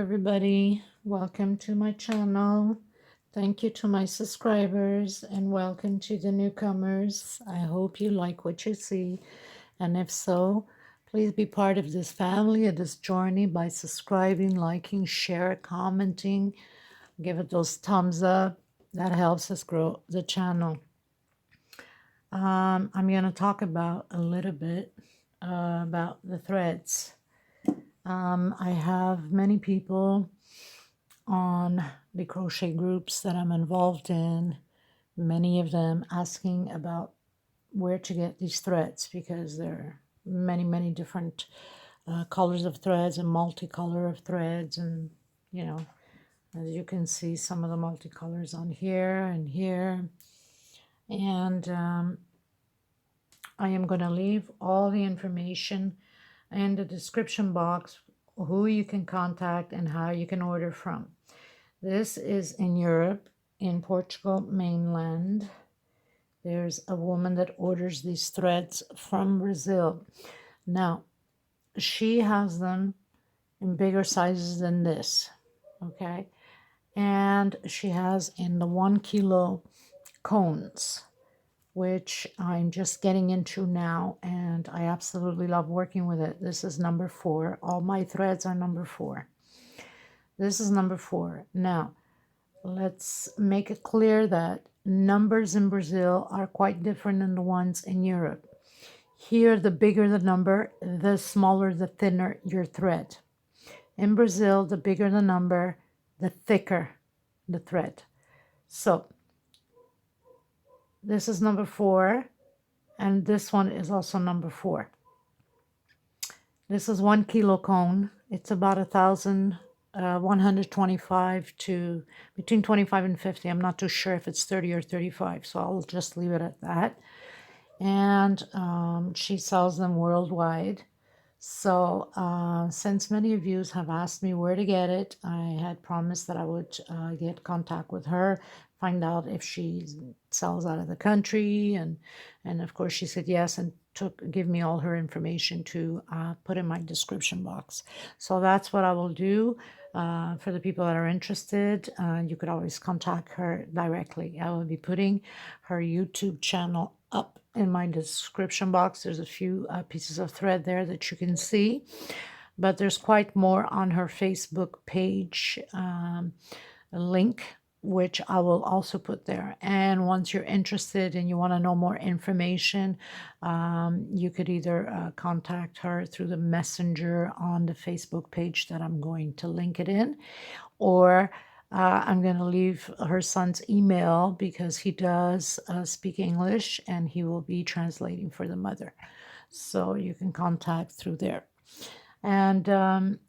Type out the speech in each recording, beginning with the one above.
everybody. Welcome to my channel. Thank you to my subscribers and welcome to the newcomers. I hope you like what you see. And if so, please be part of this family, of this journey by subscribing, liking, share, commenting. Give it those thumbs up. That helps us grow the channel. I'm going to talk about a little bit about the threads. I have many people on the crochet groups that I'm involved in, many of them asking about where to get these threads because there are many different colors of threads and multicolor of threads, and as you can see, some of the multicolors on here and here. And I am going to leave all the information in the description box, who you can contact and how you can order from. This is in Europe, in Portugal mainland. There's a woman that orders these threads from Brazil. Now, she has them in bigger sizes than this, okay? And she has in the 1 kilo cones, which I'm just getting into now, and I absolutely love working with it. This is number 4. All my threads are number 4. This is number 4. Now, let's make it clear that numbers in Brazil are quite different than the ones in Europe. Here, the bigger the number, the smaller, the thinner your thread. In Brazil, the bigger the number, the thicker the thread. So, this is number 4, and this one is also number 4. This is 1 kilo cone. It's about 125 to between 25 and 50. I'm not too sure if it's 30 or 35, so I'll just leave it at that. And she sells them worldwide. So since many of you have asked me where to get it, I had promised that I would get contact with her, find out if she sells out of the country, and of course she said yes, and give me all her information to put in my description box. So that's what I will do. For the people that are interested, you could always contact her directly. I will be putting her YouTube channel up in my description box. There's a few pieces of thread there that you can see, but there's quite more on her Facebook page link, which I will also put there. And once you're interested and you want to know more information, you could either contact her through the messenger on the Facebook page that I'm going to link it in, or I'm going to leave her son's email because he does speak English and he will be translating for the mother. So you can contact through there. And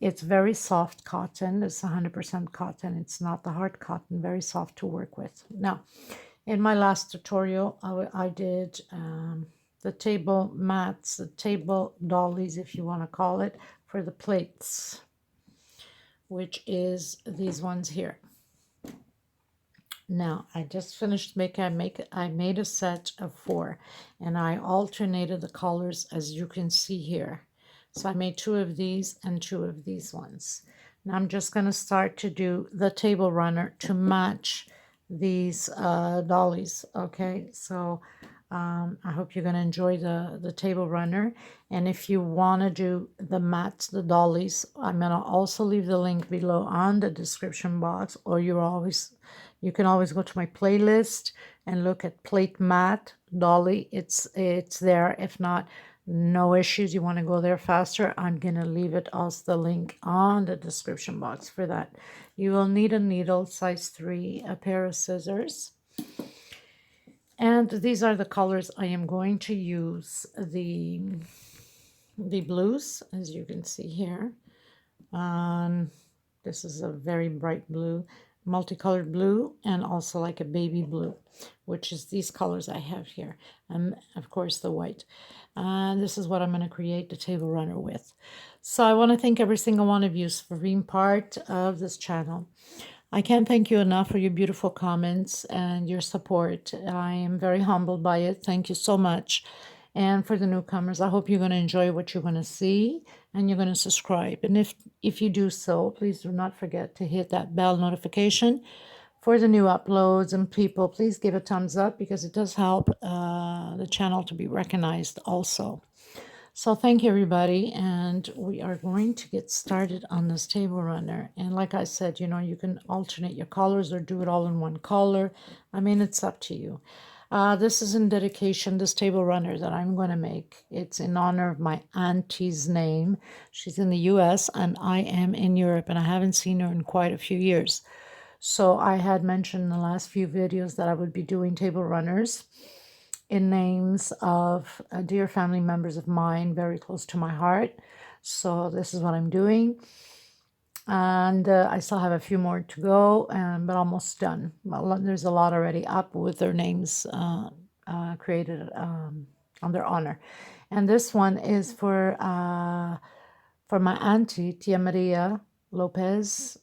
it's very soft cotton. It's 100% cotton. It's not the hard cotton, very soft to work with. Now, in my last tutorial, I did the table mats, the table dollies, if you want to call it, for the plates, which is these ones here. Now, I just finished I made a set of 4, and I alternated the colors, as you can see here. So I made 2 of these and 2 of these ones. Now I'm just going to start to do the table runner to match these dollies. Okay, so I hope you're going to enjoy the table runner. And if you want to do the mats, the dollies, I'm going to also leave the link below on the description box, or you can always go to my playlist and look at plate mat dolly. It's there. If not, no issues. You want to go there faster, I'm going to leave it as the link on the description box for that. You will need a needle size 3, a pair of scissors, and these are the colors I am going to use. The blues, as you can see here. This is a very bright blue, multicolored blue, and also like a baby blue, which is these colors I have here, and of course the white. This is what I'm going to create the table runner with. So I want to thank every single one of you for being part of this channel. I can't thank you enough for your beautiful comments and your support. I am very humbled by it. Thank you so much. And for the newcomers, I hope you're going to enjoy what you're going to see and you're going to subscribe. And if you do so, please do not forget to hit that bell notification for the new uploads. And people, please give a thumbs up because it does help the channel to be recognized also. So thank you, everybody, and we are going to get started on this table runner. And like I said, you know, you can alternate your colors or do it all in one color. I mean, it's up to you. This is in dedication, this table runner that I'm going to make. It's in honor of my auntie's name. She's in the US and I am in Europe, and I haven't seen her in quite a few years. So I had mentioned in the last few videos that I would be doing table runners in names of dear family members of mine, very close to my heart. So this is what I'm doing. And I still have a few more to go, but almost done. Well, there's a lot already up with their names created on their honor. And this one is for my auntie, Tia Maria Lopes.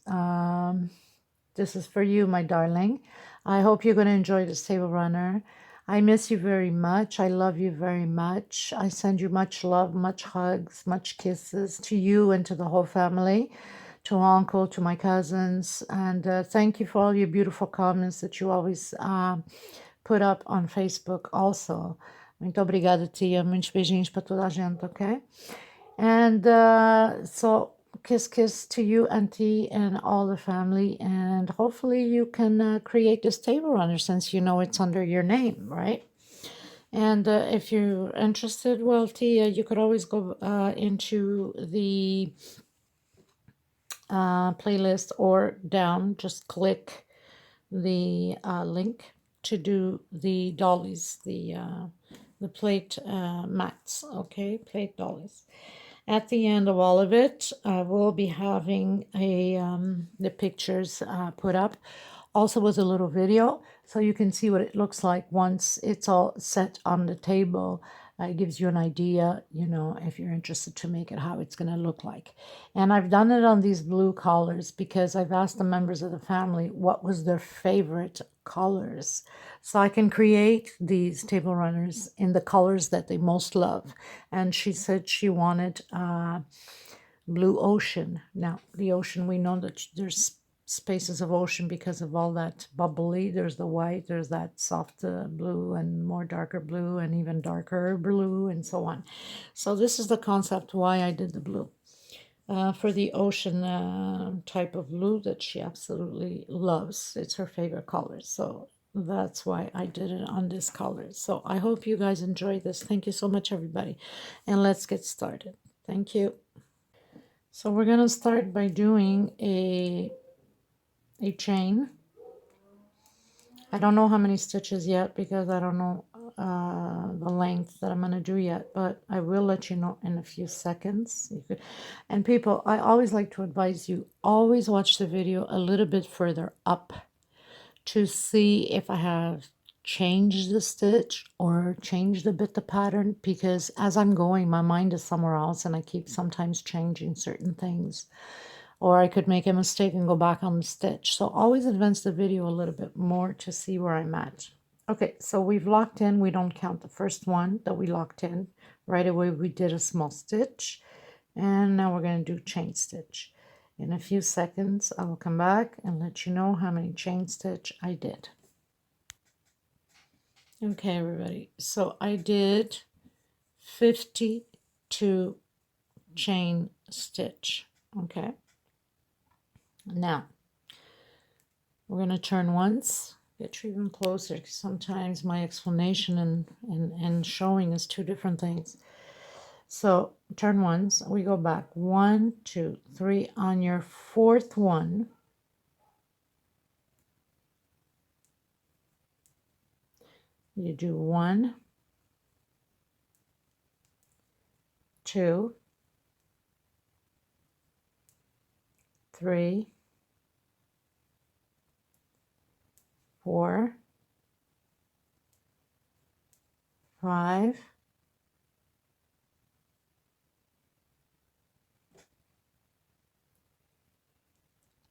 This is for you, my darling. I hope you're going to enjoy this table runner. I miss you very much. I love you very much. I send you much love, much hugs, much kisses to you and to the whole family, to uncle, to my cousins. And thank you for all your beautiful comments that you always put up on Facebook also. Muito obrigada, tia. Muitos beijinhos para toda a gente, okay? And so kiss to you, auntie, and all the family. And hopefully you can create this table runner since you know it's under your name, right? And if you're interested, well, Tia, you could always go into the playlist or down, just click the link to do the dollies, the plate mats, okay, plate dollies. At the end of all of it, we'll be having the pictures put up, also with a little video, so you can see what it looks like once it's all set on the table. It gives you an idea, you know, if you're interested to make it, how it's going to look like. And I've done it on these blue colors because I've asked the members of the family what was their favorite colors. So I can create these table runners in the colors that they most love. And she said she wanted blue ocean. Now, the ocean, we know that there's spaces of ocean because of all that bubbly. There's the white, there's that soft blue and more darker blue and even darker blue and so on. So this is the concept why I did the blue. For the ocean type of blue that she absolutely loves. It's her favorite color. So that's why I did it on this color. So I hope you guys enjoy this. Thank you so much, everybody. And let's get started. Thank you. So we're going to start by doing a chain. I don't know how many stitches yet because I don't know the length that I'm going to do yet, but I will let you know in a few seconds. And people, I always like to advise you, always watch the video a little bit further up to see if I have changed the stitch or changed a bit the pattern, because as I'm going, my mind is somewhere else and I keep sometimes changing certain things. Or I could make a mistake and go back on the stitch. So always advance the video a little bit more to see where I'm at. Okay, so we've locked in. We don't count the first one that we locked in. Right away we did a small stitch. And now we're going to do chain stitch. In a few seconds I will come back and let you know how many chain stitch I did. Okay, everybody. So I did 52 chain stitch. Okay. Now, we're going to turn once, get you even closer, because sometimes my explanation and showing is two different things. So, turn once, we go back 1, 2, 3. On your fourth one, you do 1, 2, 3, 4, 5,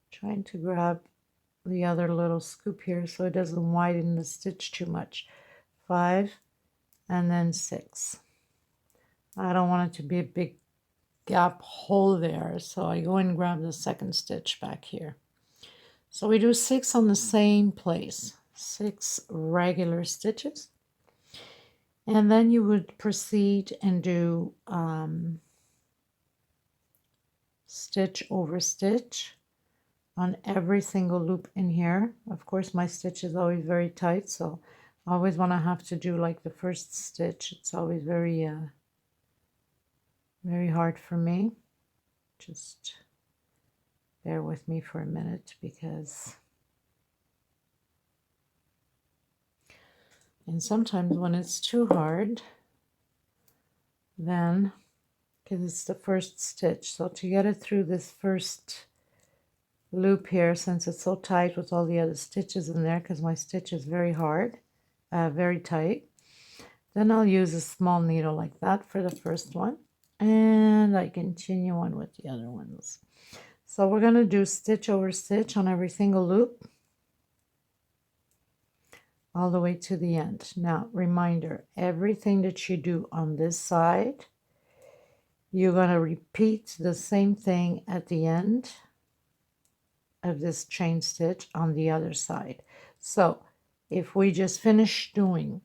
'Trying to grab the other little scoop here so it doesn't widen the stitch too much. 5 and then 6. I don't want it to be a big gap hole there, so I go and grab the second stitch back here. So we do 6 on the same place, 6 regular stitches, and then you would proceed and do stitch over stitch on every single loop in here. Of course, my stitch is always very tight, so always when I have to do like the first stitch, it's always very very hard for me. Just bear with me for a minute, because and sometimes when it's too hard, then because it's the first stitch, so to get it through this first loop here, since it's so tight with all the other stitches in there, because my stitch is very hard, very tight, then I'll use a small needle like that for the first one, and I continue on with the other ones. So we're going to do stitch over stitch on every single loop all the way to the end. Now, reminder, everything that you do on this side, you're going to repeat the same thing at the end of this chain stitch on the other side. So if we just finish doing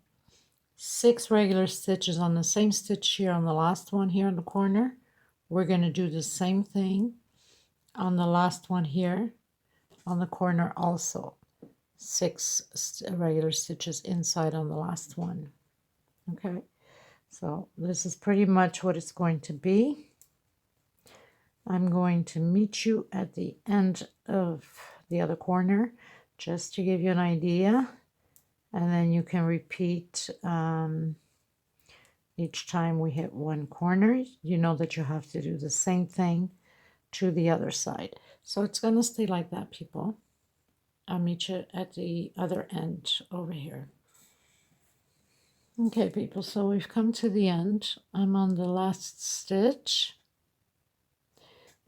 6 regular stitches on the same stitch here on the last one here in the corner, we're going to do the same thing on the last one here on the corner also. 6 regular stitches inside on the last one. Okay, so this is pretty much what it's going to be. I'm going to meet you at the end of the other corner just to give you an idea, and then you can repeat each time we hit one corner. You know that you have to do the same thing to the other side. So it's going to stay like that, people. I'll meet you at the other end over here. Okay, people, so we've come to the end. I'm on the last stitch.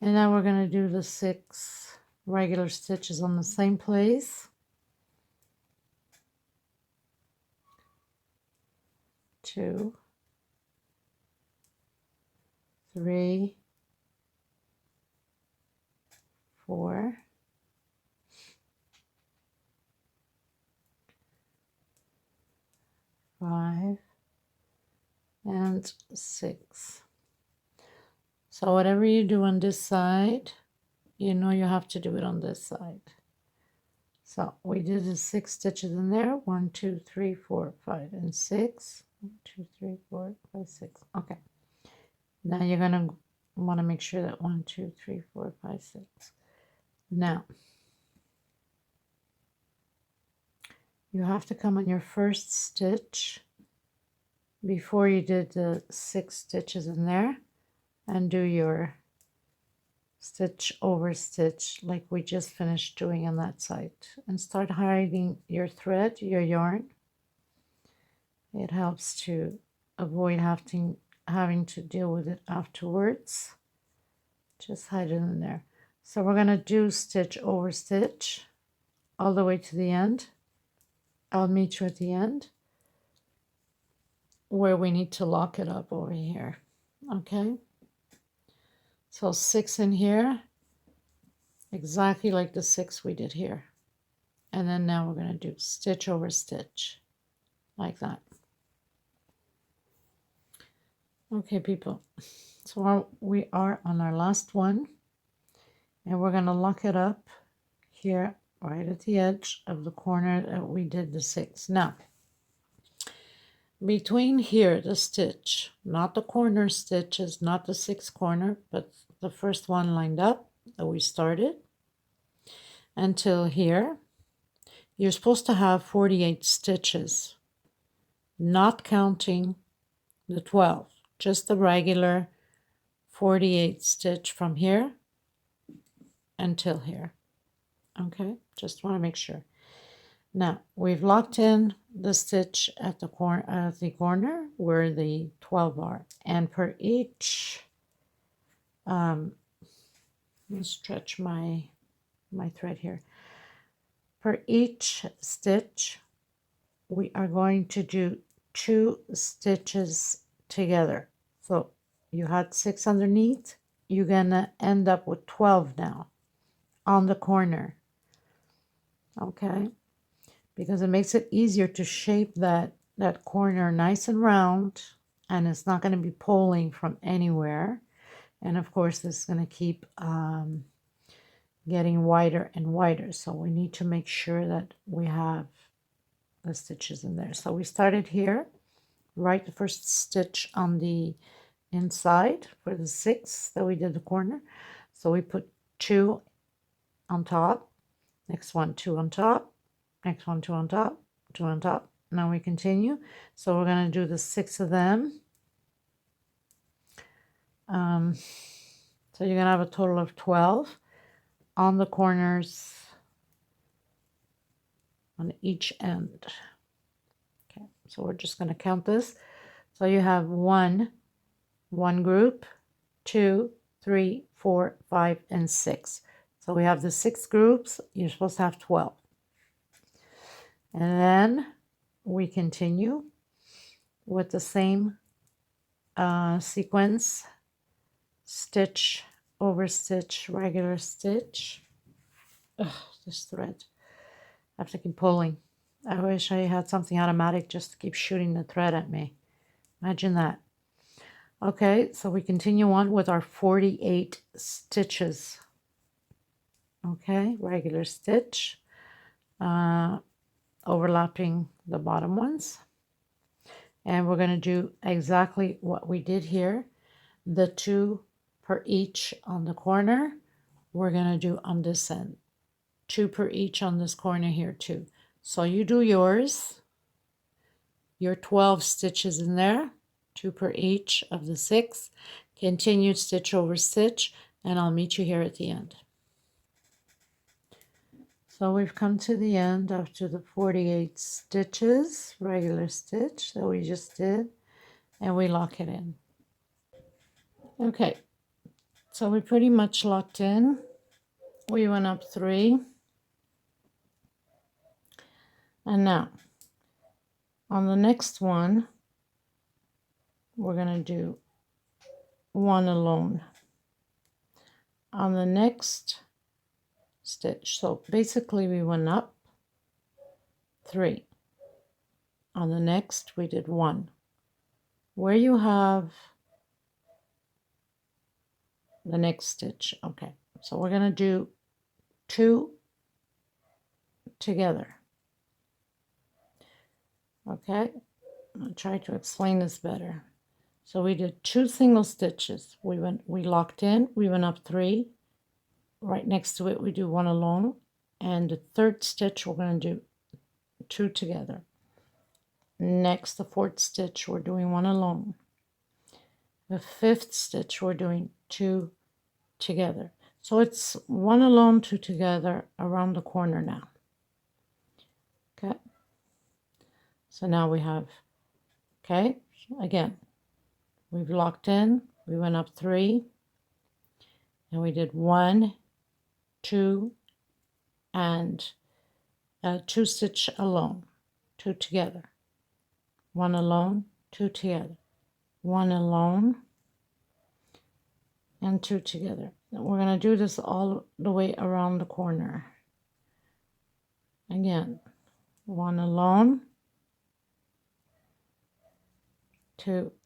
And now we're going to do the 6 regular stitches on the same place. 2, 3, 4, 5, and 6. So whatever you do on this side, you know you have to do it on this side. So we did the 6 stitches in there. 1, 2, 3, 4, 5, and 6. 1, 2, 3, 4, 5, 6. Okay. Now you're going to want to make sure that 1, 2, 3, 4, 5, 6. Now, you have to come on your first stitch before you did the 6 stitches in there and do your stitch over stitch like we just finished doing on that side, and start hiding your thread, your yarn. It helps to avoid having to deal with it afterwards. Just hide it in there. So we're going to do stitch over stitch all the way to the end. I'll meet you at the end where we need to lock it up over here. Okay, so 6 in here, exactly like the 6 we did here. And then now we're going to do stitch over stitch like that. Okay, people, so we are on our last one, and we're going to lock it up here right at the edge of the corner that we did the 6. Now, between here, the stitch, not the corner stitches, not the 6th corner, but the first one lined up that we started, until here, you're supposed to have 48 stitches, not counting the 12, just the regular 48 stitch from here until here. Okay, just want to make sure. Now we've locked in the stitch at the corner where the 12 are, and per each let me stretch my thread here. Per each stitch we are going to do 2 stitches together. So You had 6 underneath. You're gonna end up with 12 now on the corner. Okay, because it makes it easier to shape that corner nice and round, and it's not going to be pulling from anywhere. And of course, this is going to keep getting wider and wider. So we need to make sure that we have the stitches in there. So we started here, right the first stitch on the inside for the 6 that we did the corner. So we put 2 on top, next one 2 on top, next one 2 on top, 2 on top. Now we continue. So we're going to do the 6 of them. So you're going to have a total of 12 on the corners on each end. Okay, so we're just going to count this. So you have one group, 2, 3, 4, 5, and 6. So we have the 6 groups. You're supposed to have 12. And then we continue with the same sequence, stitch over stitch, regular stitch. Ugh, this thread. I have to keep pulling. I wish I had something automatic just to keep shooting the thread at me. Imagine that. Okay, so we continue on with our 48 stitches. Okay, regular stitch, overlapping the bottom ones. And we're going to do exactly what we did here. The 2 per each on the corner, we're going to do on this end. 2 per each on this corner here too. So you do yours, your 12 stitches in there, 2 per each of the 6, continue stitch over stitch, and I'll meet you here at the end. So we've come to the end after the 48 stitches, regular stitch that we just did, and we lock it in. Okay, so we pretty much locked in. We went up 3. And now, on the next one, we're going to do 1 alone. On the next stitch, so basically we went up 3. On the next, we did 1. Where you have the next stitch, okay, so we're going to do 2 together. Okay, I'll try to explain this better. So we did 2 single stitches. We locked in, we went up 3. Right next to it, we do 1 alone. And the 3rd stitch, we're going to do 2 together. Next, the 4th stitch, we're doing 1 alone. The 5th stitch, we're doing 2 together. So it's 1 alone, 2 together around the corner now. Okay. So now we have, okay, again, we've locked in, we went up 3, and we did 1, 2, and 2 stitch alone, 2 together, 1 alone, 2 together, 1 alone, and 2 together. And we're going to do this all the way around the corner. Again, 1 alone, 2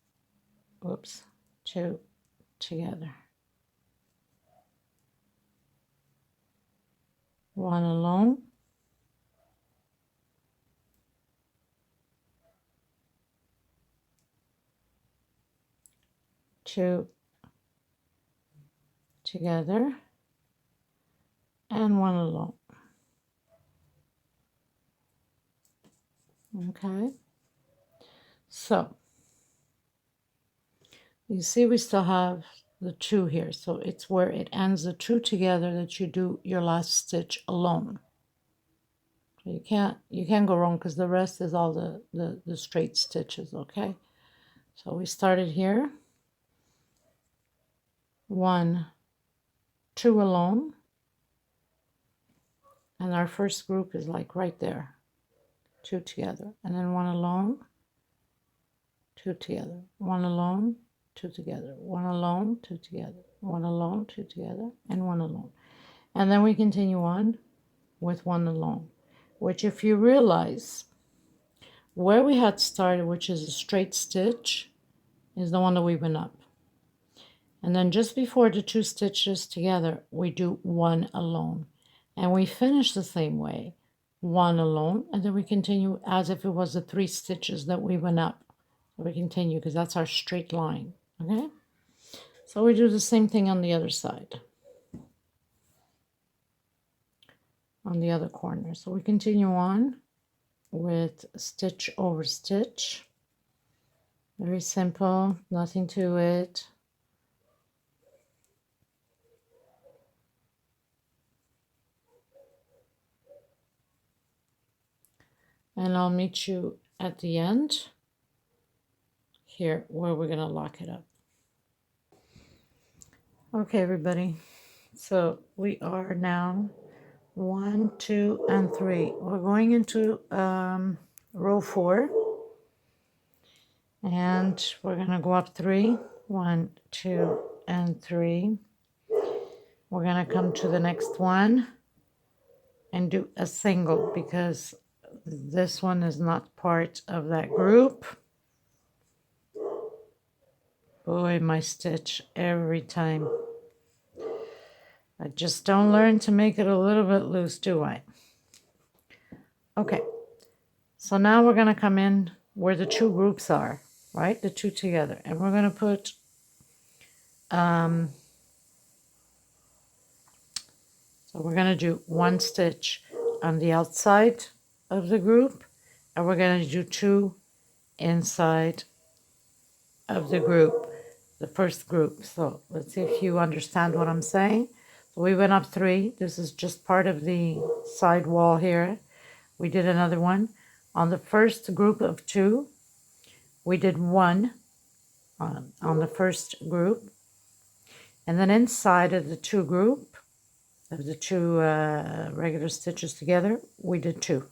together, 1 alone, 2 together, and 1 alone. Okay, so you see we still have the 2 here, so it's where it ends the 2 together that you do your last stitch alone. So you can't go wrong because the rest is all the straight stitches. Okay, so we started here, 1, 2 alone, and our first group is like right there, 2 together, and then 1 alone, 2 together, 1 alone, two together, one alone, two together, one alone, two together, and one alone. And then we continue on with one alone, which if you realize where we had started, which is a straight stitch, is the one that we went up. And then just before the two stitches together, we do one alone. And we finish the same way, one alone, and then we continue as if it was the 3 stitches that we went up. So we continue because that's our straight line, okay? So we do the same thing on the other side, on the other corner. So we continue on with stitch over stitch. Very simple, nothing to it. And I'll meet you at the end here where we're gonna lock it up. Okay, everybody, so we are now 1, 2, and 3. We're going into row 4, and we're gonna go up 3, 1, 2, and 3. We're gonna come to the next one and do a single because this one is not part of that group. Boy, my stitch every time. I just don't learn to make it a little bit loose, do I? Okay, so now we're gonna come in where the 2 groups are, right? The 2 together, and we're gonna put so we're gonna do 1 stitch on the outside of the group, and we're gonna do 2 inside of the group, the first group. So let's see if you understand what I'm saying. So we went up 3. This is just part of the side wall here. We did another one. On the first group of 2, we did 1 on the first group. And then inside of the 2 group, of the 2 regular stitches together, we did 2.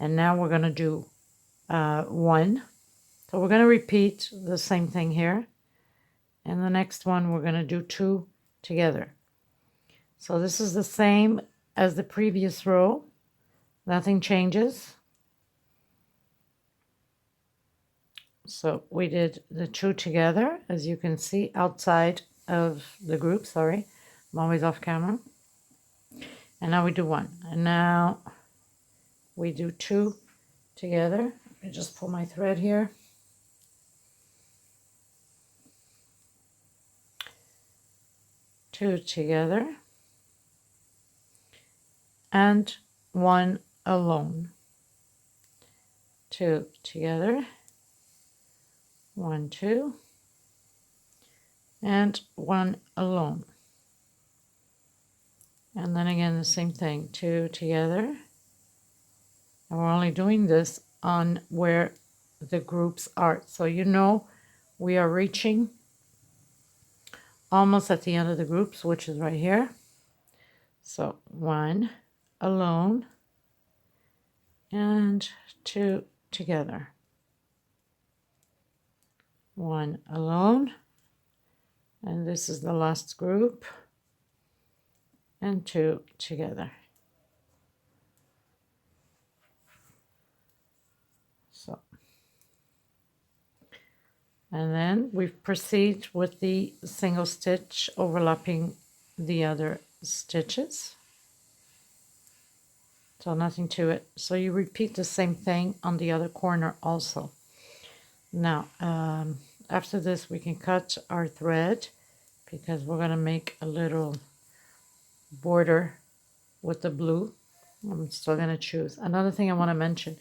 And now we're going to do 1. So we're going to repeat the same thing here. And the next one, we're going to do 2 together. So this is the same as the previous row. Nothing changes. So we did the 2 together, as you can see, outside of the group. Sorry, I'm always off camera. And now we do 1. And now we do 2 together. Let me just pull my thread here. 2 together. And 1 alone. 2 together. 1, 2. And 1 alone. And then again the same thing, 2 together. And we're only doing this on where the groups are. So you know we are reaching almost at the end of the groups, which is right here. So 1 alone and 2 together. 1 alone, and this is the last group, and 2 together. So, and then we proceed with the single stitch overlapping the other stitches. So nothing to it. So you repeat the same thing on the other corner also. Now, after this, we can cut our thread because we're going to make a little border with the blue. I'm still going to choose. Another thing I want to mention,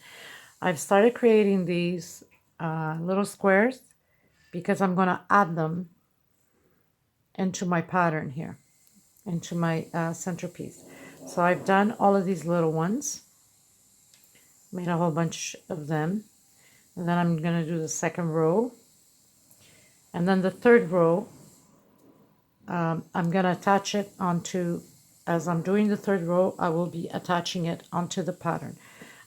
I've started creating these little squares because I'm going to add them into my pattern here, into my centerpiece. So I've done all of these little ones, made a whole bunch of them. And then I'm going to do the second row. And then the third row, I'm going to attach it onto, as I'm doing the third row, I will be attaching it onto the pattern.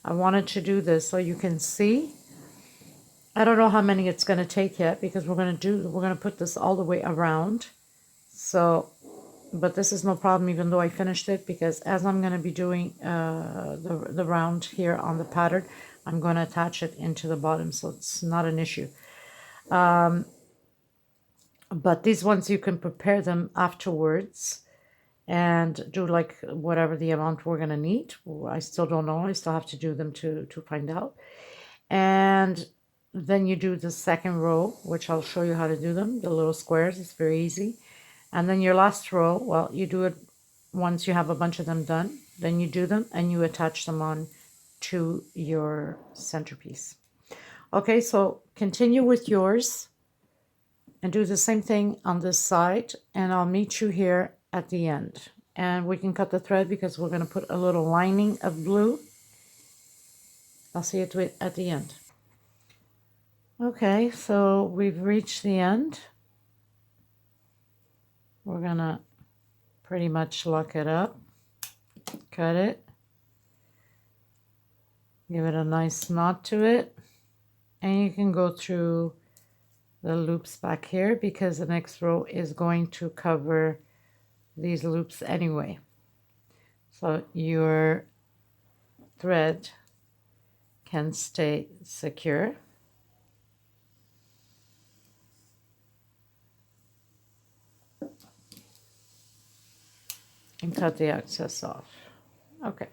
I wanted to do this so you can see I don't know how many it's going to take yet because we're going to put this all the way around. So, but this is no problem even though I finished it, because as I'm going to be doing the round here on the pattern, I'm going to attach it into the bottom, so it's not an issue. But these ones you can prepare them afterwards and do like whatever the amount we're going to need. I still don't know. I still have to do them to find out. And then you do the second row, which I'll show you how to do them, the little squares. It's very easy. And then your last row, well, you do it once you have a bunch of them done. Then you do them and you attach them on to your centerpiece. Okay, so continue with yours and do the same thing on this side, and I'll meet you here at the end. And we can cut the thread because we're going to put a little lining of blue. I'll see you at the end. Okay, so we've reached the end. We're going to pretty much lock it up, cut it, give it a nice knot to it, and you can go through the loops back here because the next row is going to cover these loops anyway. So your thread can stay secure. And cut the excess off. Okay.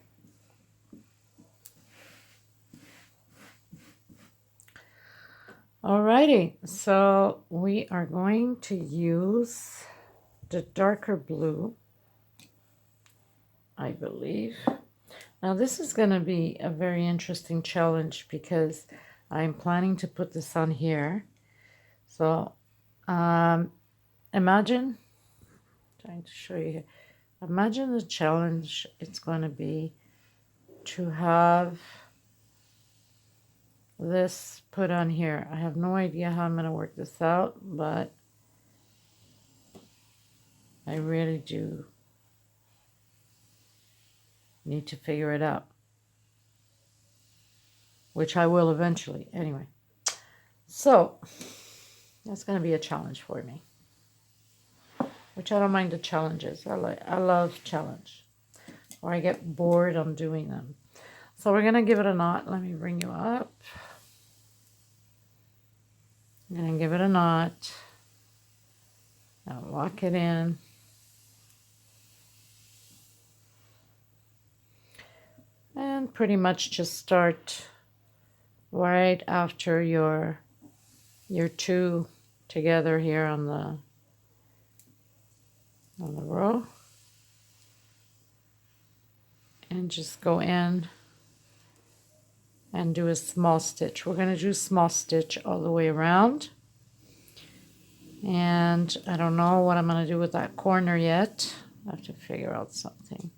Alrighty, so we are going to use the darker blue, I believe. Now this is going to be a very interesting challenge because I'm planning to put this on here. So imagine, trying to show you here, imagine the challenge it's going to be to have this put on here. I have no idea how I'm going to work this out, but I really do need to figure it out, which I will eventually. Anyway, so that's going to be a challenge for me, which I don't mind the challenges. I love challenge, or I get bored on doing them. So we're going to give it a knot. Let me bring you up. I'm going to give it a knot. Now lock it in. And pretty much just start right after your two together here on the row. And just go in and do a small stitch. We're going to do small stitch all the way around. And I don't know what I'm going to do with that corner yet. I have to figure out something.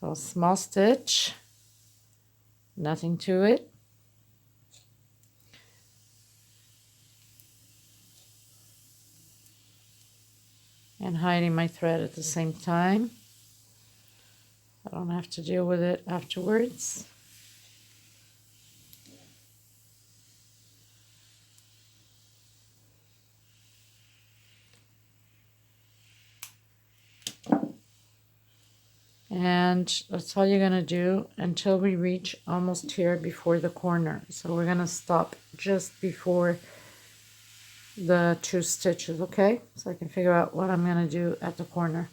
So small stitch, nothing to it. And hiding my thread at the same time. I don't have to deal with it afterwards. And that's all you're going to do until we reach almost here before the corner. So we're going to stop just before the 2 stitches, okay? So I can figure out what I'm going to do at the corner.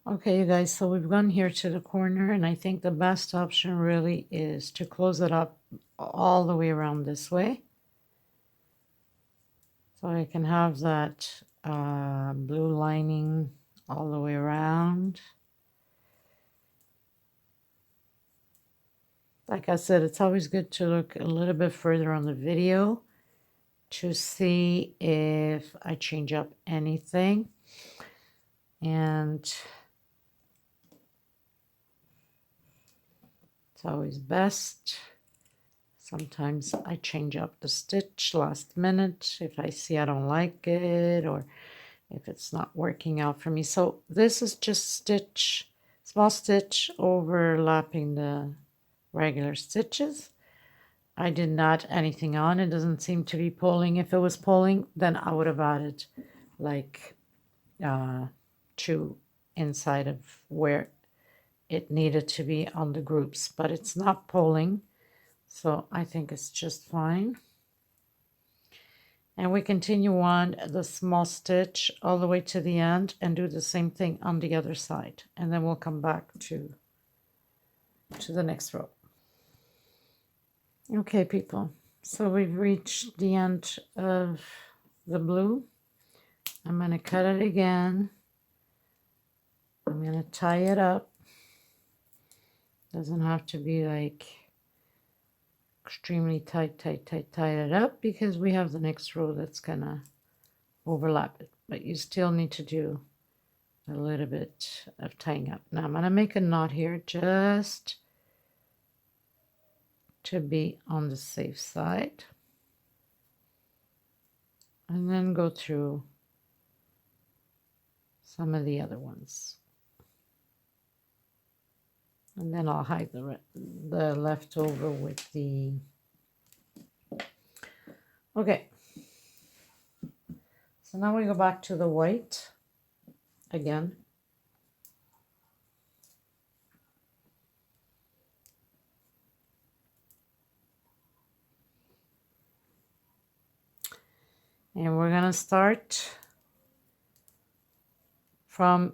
Okay, you guys, so we've gone here to the corner, and I think the best option really is to close it up all the way around this way. So I can have that blue lining all the way around. Like I said, it's always good to look a little bit further on the video to see if I change up anything. And it's always best. Sometimes I change up the stitch last minute if I see I don't like it or if it's not working out for me. So this is just small stitch overlapping the regular stitches. I did not anything on. It doesn't seem to be pulling. If it was pulling, then I would have added like 2 inside of where it needed to be on the groups, but it's not pulling, so I think it's just fine. And we continue on the small stitch all the way to the end and do the same thing on the other side, and then we'll come back to the next row. Okay, people, so we've reached the end of the blue. I'm going to cut it again. I'm going to tie it up. Doesn't have to be like extremely tight it up, because we have the next row that's going to overlap it. But you still need to do a little bit of tying up. Now I'm going to make a knot here just to be on the safe side, and then go through some of the other ones, and then I'll hide the leftover with the okay. So now we go back to the white again. And we're going to start from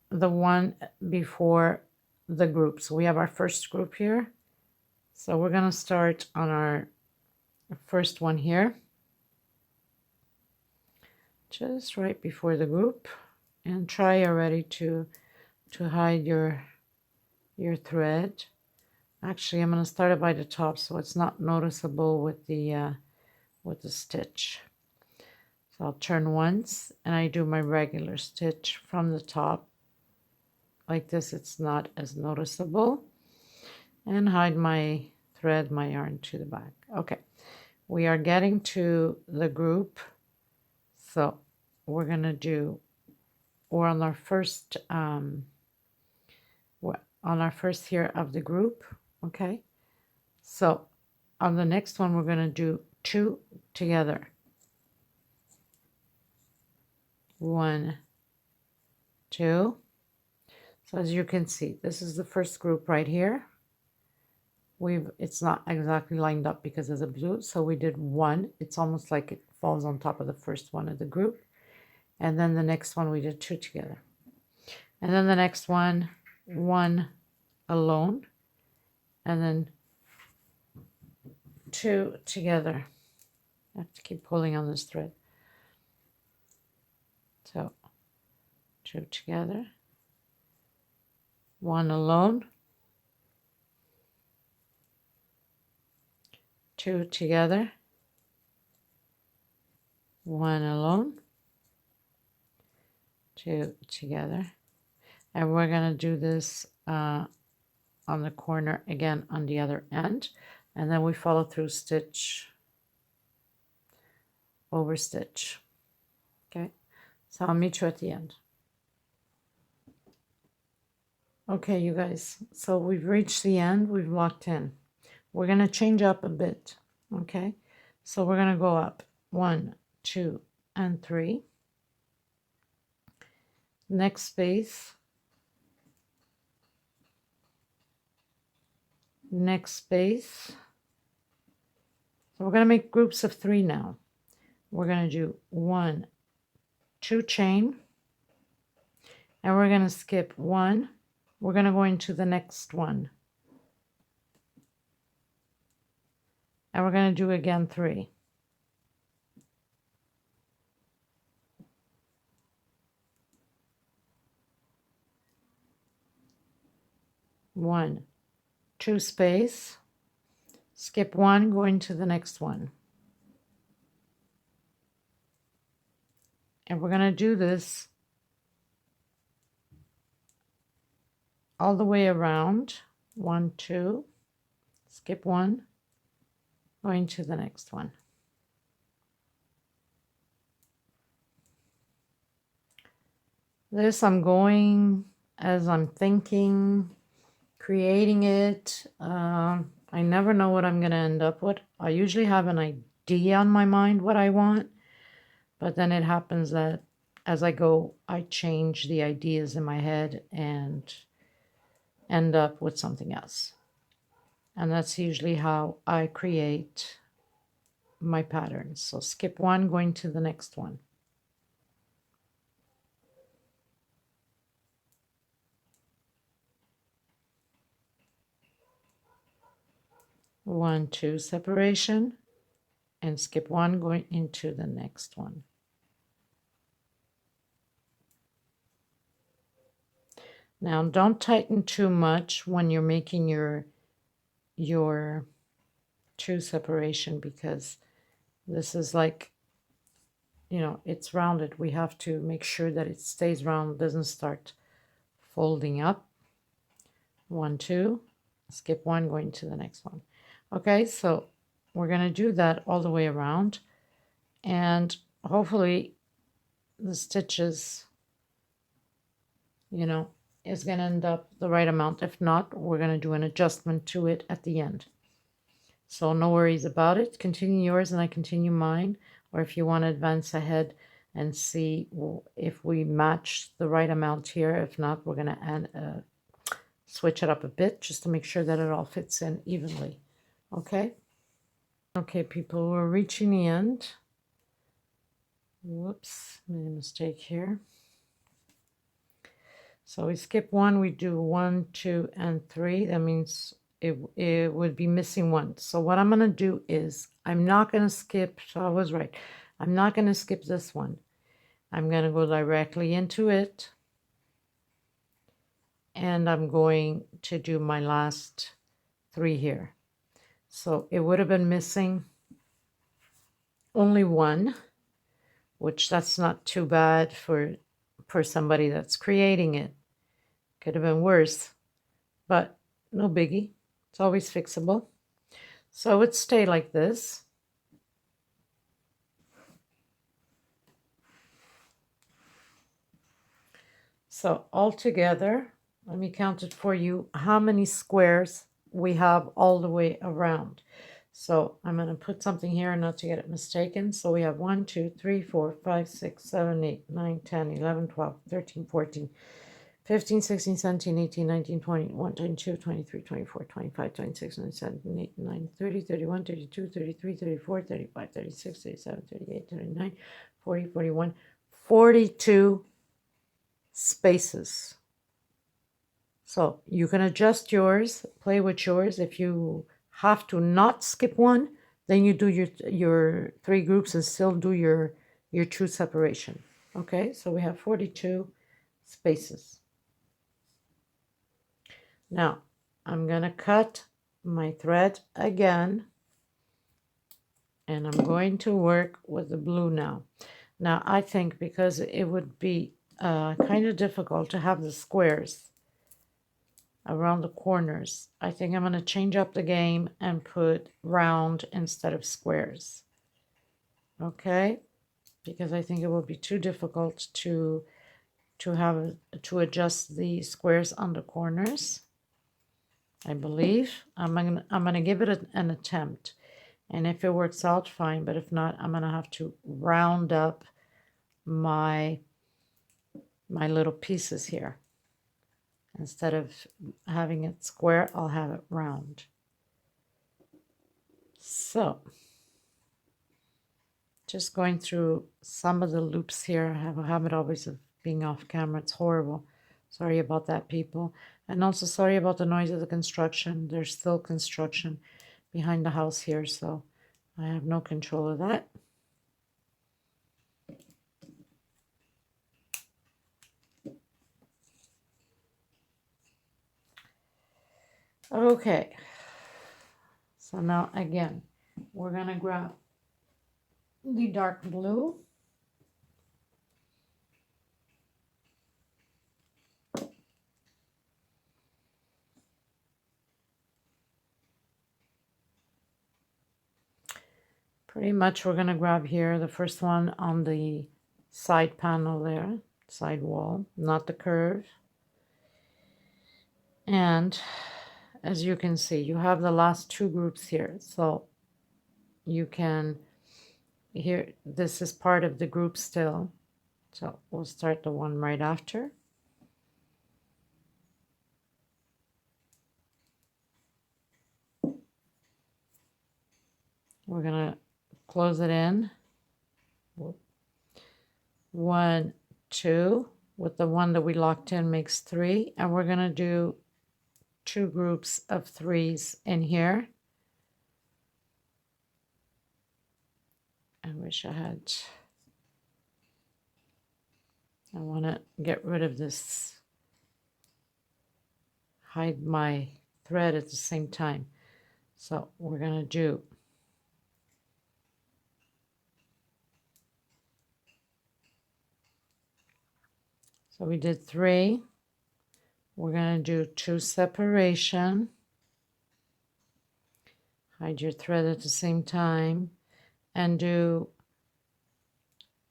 the one before the group. So we have our first group here. So we're going to start on our first one here, just right before the group, and try already to hide your thread. Actually, I'm going to start it by the top so it's not noticeable with the stitch. So I'll turn once and I do my regular stitch from the top like this. It's not as noticeable, and hide my thread, my yarn to the back. Okay, we are getting to the group, so we're gonna do, we're on our first here of the group. Okay, so on the next one we're gonna do 2 together. 1, 2. So as you can see, this is the first group right here. It's not exactly lined up because of the blue, so we did 1. It's almost like it falls on top of the first one of the group, and then the next one we did 2 together, and then the next one 1 alone, and then 2 together. I have to keep pulling on this thread. So 2 together, 1 alone, 2 together, 1 alone, 2 together, and we're going to do this on the corner again on the other end, and then we follow through stitch over stitch. Okay, so I'll meet you at the end. Okay, you guys, so we've reached the end. We've locked in. We're going to change up a bit. Okay, so we're going to go up 1, 2, and 3. Next space, next space. So we're going to make groups of 3 now. We're going to do 1, 2 chain, and we're going to skip 1. We're going to go into the next one, and we're going to do again 3. 1, 2 space, skip 1, go into the next one, and we're going to do this all the way around. 1, 2, skip 1, going to the next one. This I'm going as I'm thinking, creating it. I never know what I'm going to end up with. I usually have an idea on my mind what I want, but then it happens that as I go, I change the ideas in my head and end up with something else. And that's usually how I create my patterns. So skip one, going to the next one. One, two, separation, and skip one, going into the next one. Now don't tighten too much when you're making your two separation, because this is like, you know, it's rounded. We have to make sure that it stays round, doesn't start folding up. One, two, skip one, going to the next one. Okay, so we're going to do that all the way around, and hopefully the stitches, you know, is going to end up the right amount. If not, we're going to do an adjustment to it at the end. So no worries about it. Continue yours and I continue mine. Or if you want to advance ahead and see if we match the right amount here. If not, we're going to switch it up a bit just to make sure that it all fits in evenly. Okay? Okay, people, we're reaching the end. Whoops, made a mistake here. So we skip one, we do 1, 2, and 3. That means it would be missing one. So what I'm going to do is I'm not going to skip. So I was right. I'm not going to skip this one. I'm going to go directly into it. And I'm going to do my last 3 here. So it would have been missing only one, which that's not too bad for somebody that's creating it. Could have been worse, but no biggie. It's always fixable. So it would stay like this. So altogether, let me count it for you, how many squares we have all the way around. So I'm going to put something here not to get it mistaken. So we have 1, 2, 3, 4, 5, 6, 7, 8, 9, 10, 11, 12, 13, 14, 15, 16, 17, 18, 19, 20, 21, 22, 23, 24, 25, 26, 27, 28, 29, 30, 31, 32, 33, 34, 35, 36, 37, 38, 39, 40, 41, 42 spaces. So you can adjust yours, play with yours. If you have to not skip one, then you do your 3 groups and still do your true separation. Okay, so we have 42 spaces. Now I'm gonna cut my thread again, and I'm going to work with the blue now. Now I think because it would be kind of difficult to have the squares around the corners, I think I'm going to change up the game and put round instead of squares. Okay, because I think it will be too difficult to adjust the squares on the corners. I believe I'm gonna give it an attempt, and if it works out, fine. But if not, I'm gonna have to round up my little pieces here. Instead of having it square, I'll have it round. So, just going through some of the loops here. I have a habit always of being off camera. It's horrible. Sorry about that, people. And also sorry about the noise of the construction. There's still construction behind the house here, so I have no control of that. Okay, so now again, we're going to grab the dark blue. Pretty much we're going to grab here the first one on the side panel there, side wall, not the curve. And as you can see, you have the last two groups here. So you can, here, this is part of the group still. So we'll start the one right after. We're gonna close it in. 1, 2, with the one that we locked in makes 3, and we're gonna do 2 groups of 3s in here. I wish I had, I want to get rid of this, hide my thread at the same time. So we're going to do so we did 3. We're going to do 2 separation, hide your thread at the same time, and do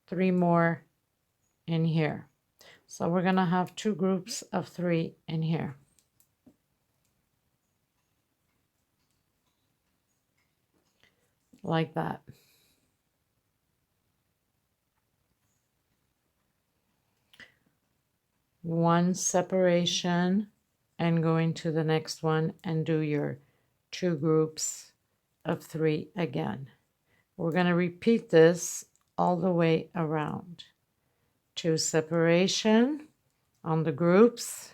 3 more in here. So we're going to have 2 groups of 3 in here. Like that. One separation and going to the next one and do your 2 groups of 3 again. We're going to repeat this all the way around. 2 separation on the groups.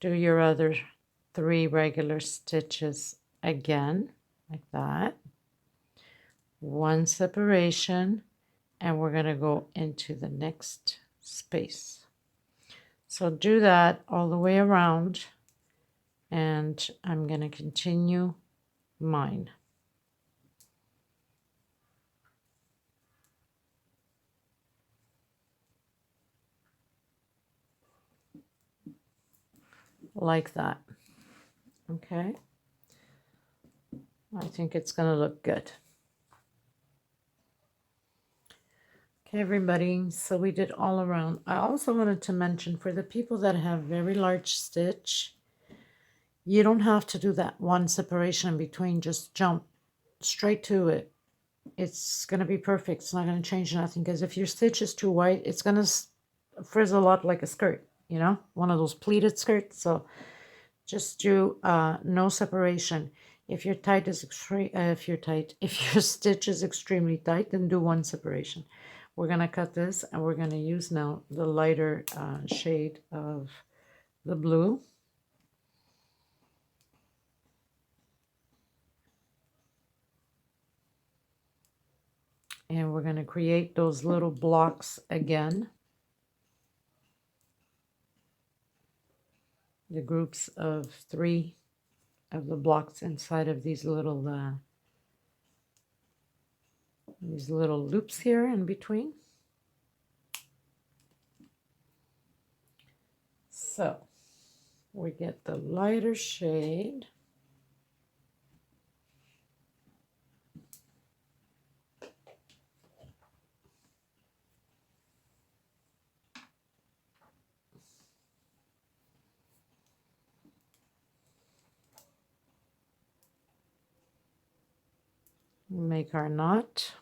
Do your other 3 regular stitches again, like that. 1 separation, and we're going to go into the next space. So do that all the way around, and I'm going to continue mine. Like that. Okay. I think it's going to look good. Okay, everybody, so we did all around. I also wanted to mention, for the people that have very large stitch, you don't have to do that 1 separation in between. Just jump straight to it. It's going to be perfect. It's not going to change nothing, because if your stitch is too wide, it's going to frizzle up like a skirt, you know, one of those pleated skirts. So just do no separation. If your tight is if your stitch is extremely tight, then do 1 separation. We're going to cut this, and we're going to use now the lighter shade of the blue. And we're going to create those little blocks again. The groups of 3 of the blocks inside of these little loops here in between. So we get the lighter shade. Make our knot.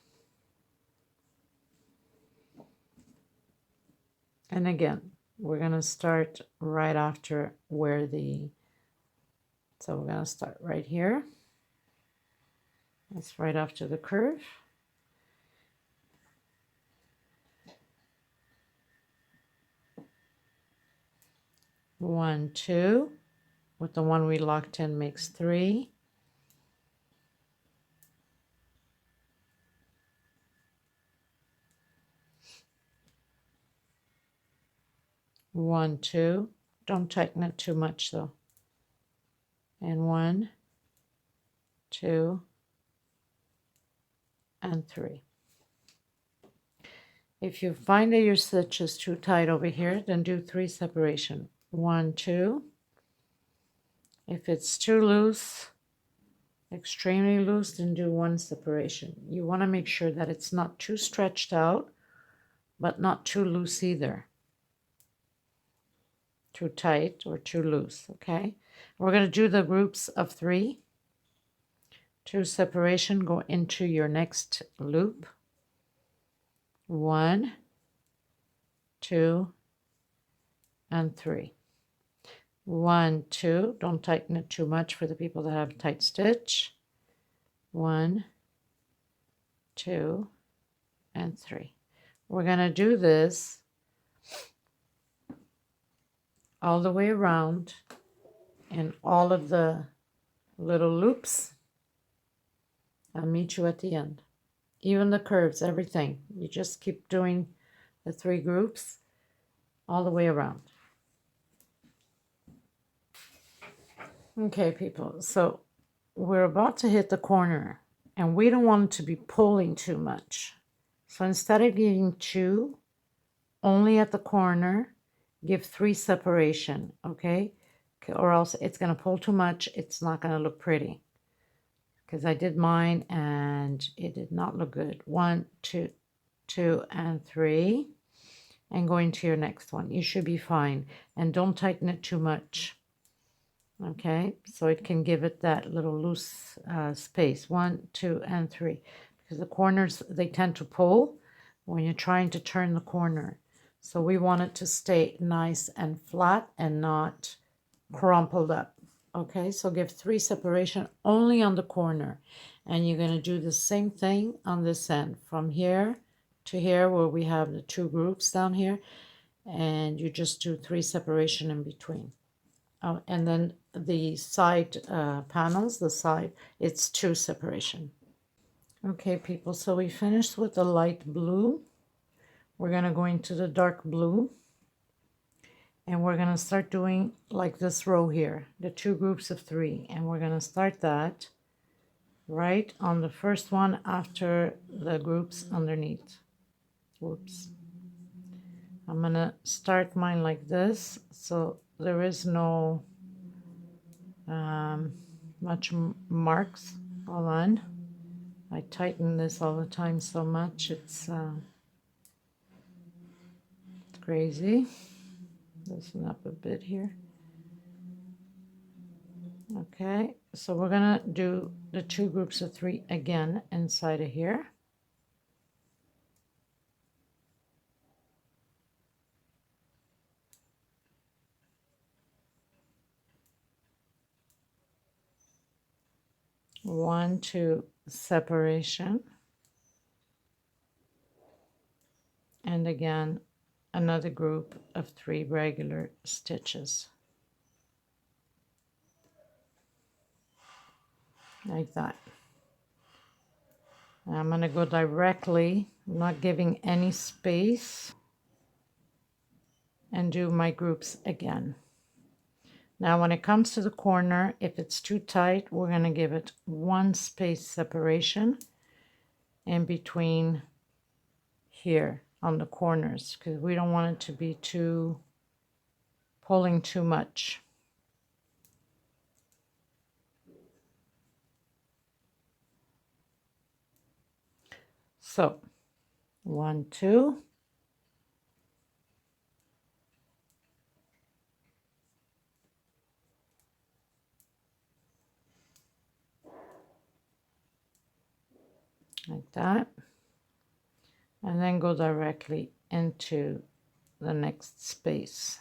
And again, we're going to start right after where so we're going to start right here. That's right after the curve. One, 2, with the one we locked in makes 3. One, 2. Don't tighten it too much though. And 1, 2, and 3. If you find that your stitch is too tight over here, then do 3 separation. 1, 2. If it's too loose, extremely loose, then do 1 separation. You want to make sure that it's not too stretched out, but not too loose either. Too tight or too loose, okay? We're going to do the groups of 3. 2 separation, go into your next loop. 1, 2, and 3. 1, 2, don't tighten it too much for the people that have a tight stitch. 1, 2, and 3. We're going to do this all the way around in all of the little loops. I'll meet you at the end. Even the curves, everything. You just keep doing the 3 groups all the way around. Okay, people, so we're about to hit the corner, and we don't want it to be pulling too much. So instead of giving 2 only at the corner, give 3 separation, okay? Or else it's going to pull too much. It's not going to look pretty. Because I did mine and it did not look good. 1, 2, 2, and 3. And going to your next one. You should be fine. And don't tighten it too much. Okay, so it can give it that little loose space. 1, 2, and 3. Because the corners, they tend to pull when you're trying to turn the corner. So we want it to stay nice and flat and not crumpled up. Okay, so give 3 separation only on the corner. And you're going to do the same thing on this end. From here to here where we have the 2 groups down here. And you just do 3 separation in between. And then the side panels, the side, it's 2 separation. Okay, people, so we finished with the light blue. We're going to go into the dark blue. And we're going to start doing like this row here, the 2 groups of 3. And we're going to start that right on the first one after the groups underneath. Whoops. I'm going to start mine like this, so there is no much marks. Hold on. I tighten this all the time so much, it's crazy. Loosen up a bit here. Okay, so we're gonna do the 2 groups of 3 again inside of here. One, 2 separation, and again another group of 3 regular stitches like that. I'm going to go directly, not giving any space, and do my groups again. Now when it comes to the corner, if it's too tight, we're going to give it 1 space separation in between here on the corners, because we don't want it to be too pulling too much. So 1, 2, like that, and then go directly into the next space.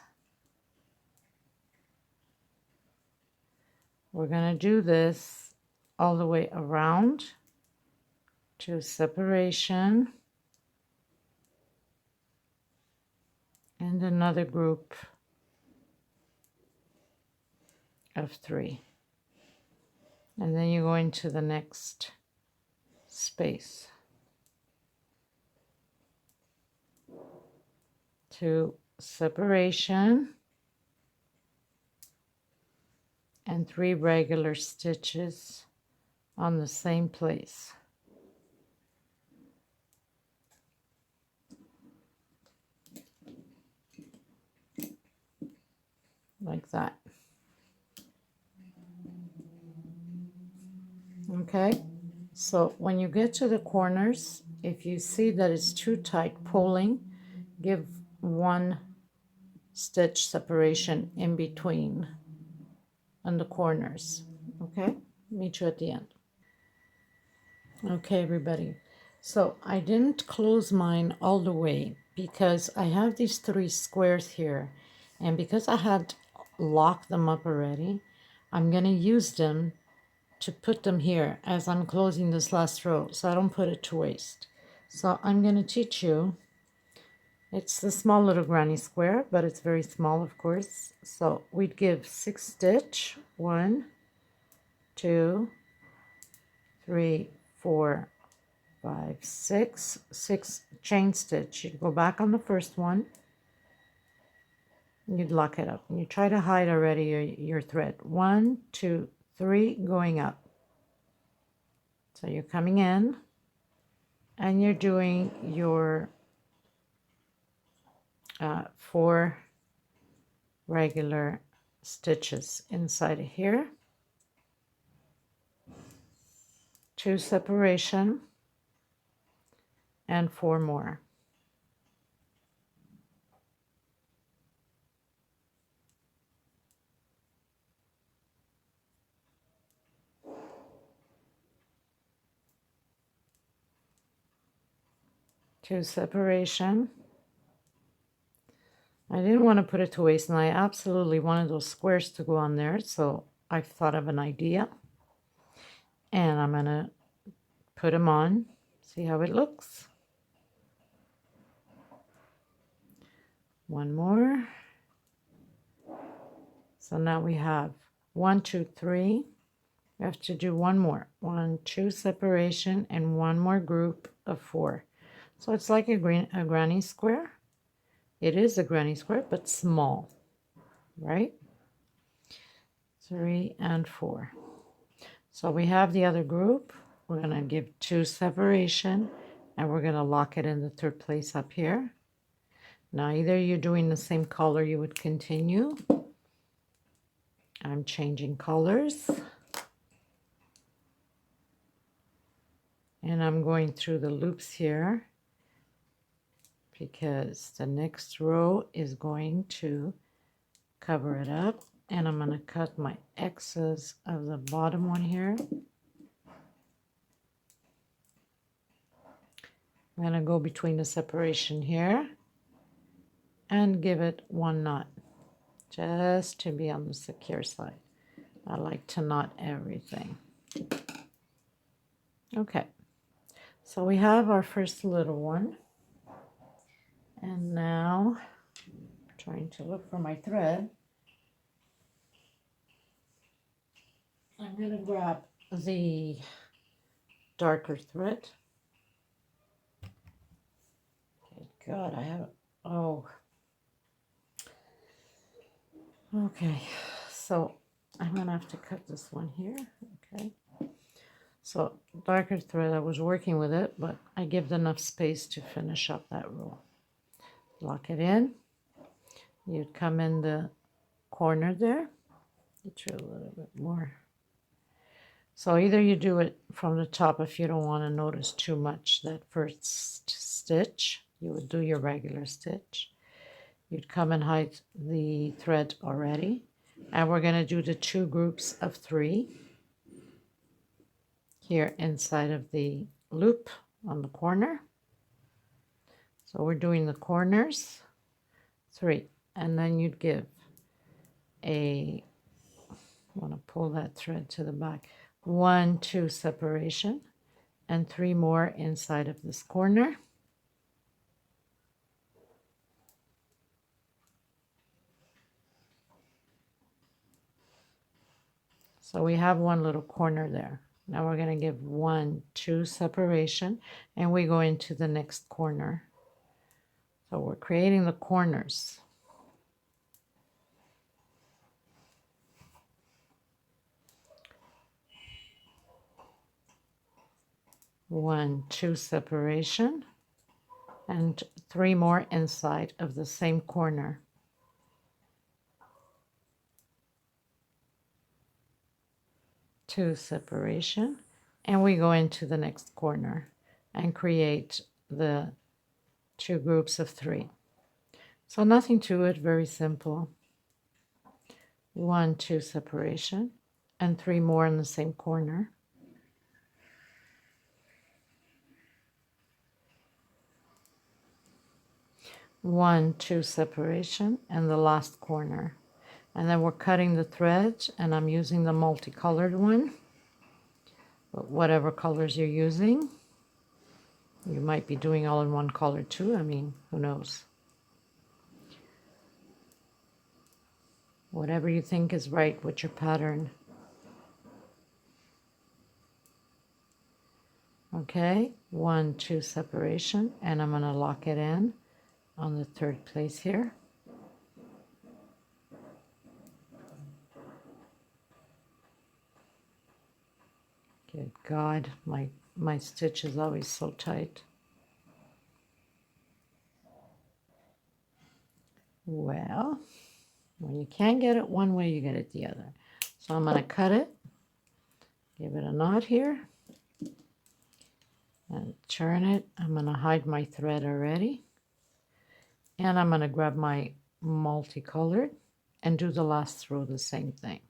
We're going to do this all the way around to separation and another group of 3, and then you go into the next space. 2 separation and 3 regular stitches on the same place. Like that. Okay, so when you get to the corners, if you see that it's too tight pulling, give 1 stitch separation in between. on the corners. Okay, meet you at the end. Okay, everybody. So I didn't close mine all the way because I have these 3 squares here, and because I had locked them up already, I'm going to use them to put them here as I'm closing this last row so I don't put it to waste. So I'm going to teach you. It's the small little granny square, but it's very small, of course. So we'd give 6 stitch, 1, 2, 3, 4, 5, 6, 6 chain stitch. You'd go back on the first one, you'd lock it up, and you try to hide already your thread. 1, 2, 3, going up. So you're coming in, and you're doing your 4 regular stitches inside of here, 2 separation, and 4 more. Two separation. I didn't want to put it to waste, and I absolutely wanted those squares to go on there, so I thought of an idea, and I'm gonna put them on, see how it looks. One more. So now we have 1, 2, 3. We have to do one more. 1, 2 separation, and one more group of 4. So it's like a granny square. It is a granny square, but small, right? 3 and 4. So we have the other group. We're going to give 2 separation, and we're going to lock it in the 3rd place up here. Now either you're doing the same color, you would continue. I'm changing colors. And I'm going through the loops here because the next row is going to cover it up, and I'm going to cut my X's of the bottom one here. I'm going to go between the separation here and give it 1 knot just to be on the secure side. I like to knot everything. Okay, so we have our first little one, and now I'm trying to look for my thread. I'm going to grab the darker thread. Good God, I have, oh. Okay, so I'm going to have to cut this one here, okay. So darker thread, I was working with it, but I give it enough space to finish up that row. Lock it in. You'd come in the corner there. Get you a little bit more. So either you do it from the top if you don't want to notice too much that first stitch. You would do your regular stitch. You'd come and hide the thread already. And we're going to do the 2 groups of 3 here inside of the loop on the corner. So we're doing the corners, 3. And then you'd give a, I want to pull that thread to the back, 1, 2 separation, and 3 more inside of this corner. So we have one little corner there. Now we're going to give 1, 2 separation, and we go into the next corner. So we're creating the corners. One, 2 separation, and 3 more inside of the same corner. Two separation, and we go into the next corner and create the 2 groups of 3. So nothing to it, very simple. 1, 2 separation, and 3 more in the same corner. 1, 2 separation, and the last corner. And then we're cutting the threads, and I'm using the multicolored one, but whatever colors you're using. You might be doing all in one color too. I mean, who knows? Whatever you think is right with your pattern. Okay, 1, 2 separation, and I'm going to lock it in on the third place here. Good God, my stitch is always so tight. Well, when you can't get it one way, you get it the other. So I'm going to cut it, give it a knot here, and turn it. I'm going to hide my thread already. And I'm going to grab my multicolored and do the last row the same thing.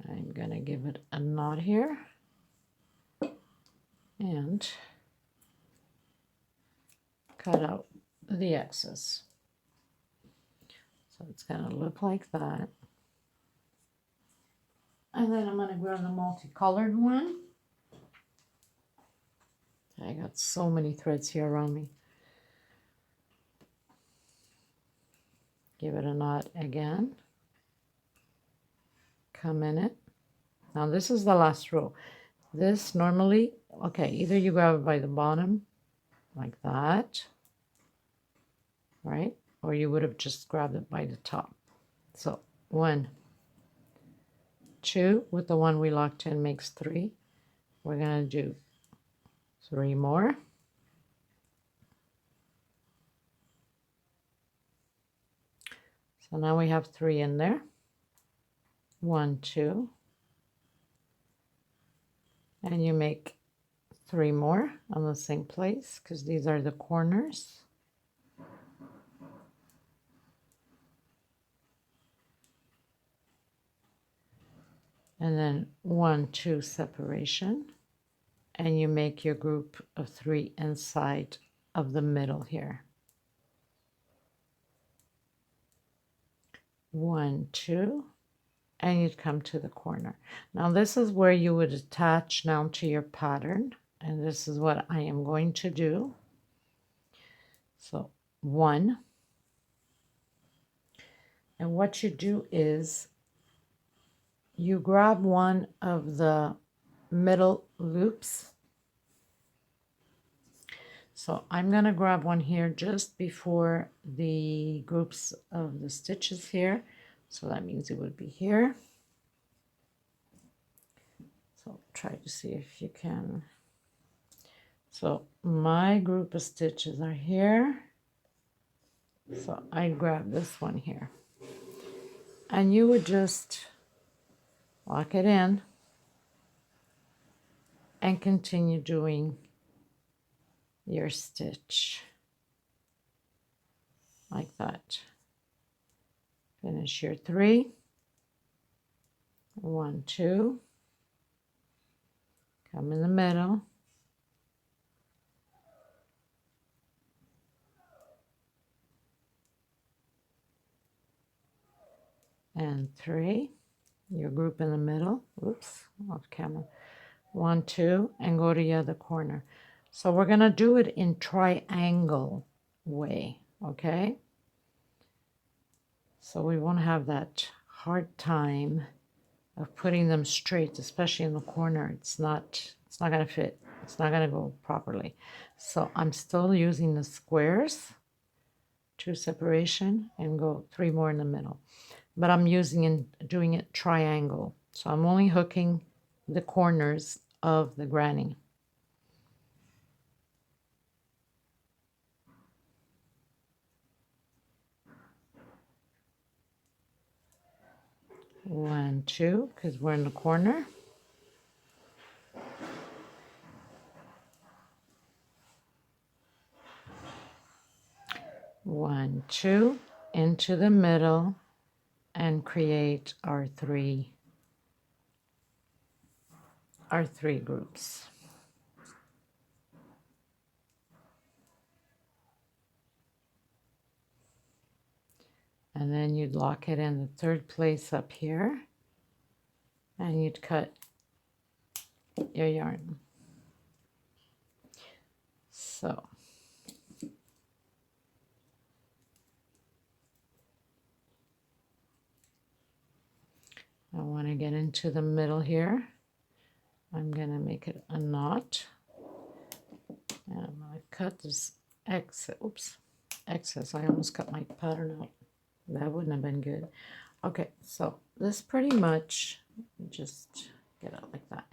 I'm going to give it a knot here and cut out the excess. So it's going to look like that. And then I'm going to grab the multicolored one. I got so many threads here around me. Give it a knot again. Come in it. Now this is the last row. This normally, okay, either you grab it by the bottom like that, right? Or you would have just grabbed it by the top. So 1, 2 with the one we locked in makes 3. We're going to do 3 more. So now we have 3 in there. 1, 2. And you make 3 more on the same place because these are the corners. And then 1, 2 separation. And you make your group of 3 inside of the middle here. 1, 2. And you'd come to the corner. Now this is where you would attach now to your pattern, and this is what I am going to do. So 1, and what you do is you grab one of the middle loops. So I'm going to grab one here just before the groups of the stitches here. So that means it would be here. So try to see if you can. So my group of stitches are here. So I grab this one here. And you would just lock it in and continue doing your stitch like that. Finish your 3. 1, 2. Come in the middle. And 3. Your group in the middle. Oops, off camera. 1, 2, and go to the other corner. So we're going to do it in triangle way, okay? So we won't have that hard time of putting them straight, especially in the corner. It's not going to fit. It's not going to go properly. So I'm still using the squares, 2 separation, and go 3 more in the middle. But I'm doing it triangle. So I'm only hooking the corners of the granny. One, 2, because we're in the corner. 1, 2, into the middle, and create our three groups. And then you'd lock it in the third place up here, and you'd cut your yarn. So I want to get into the middle here. I'm going to make it a knot, and I'm going to cut this excess. I almost cut my pattern out. That wouldn't have been good. Okay, so this pretty much, just get it like that.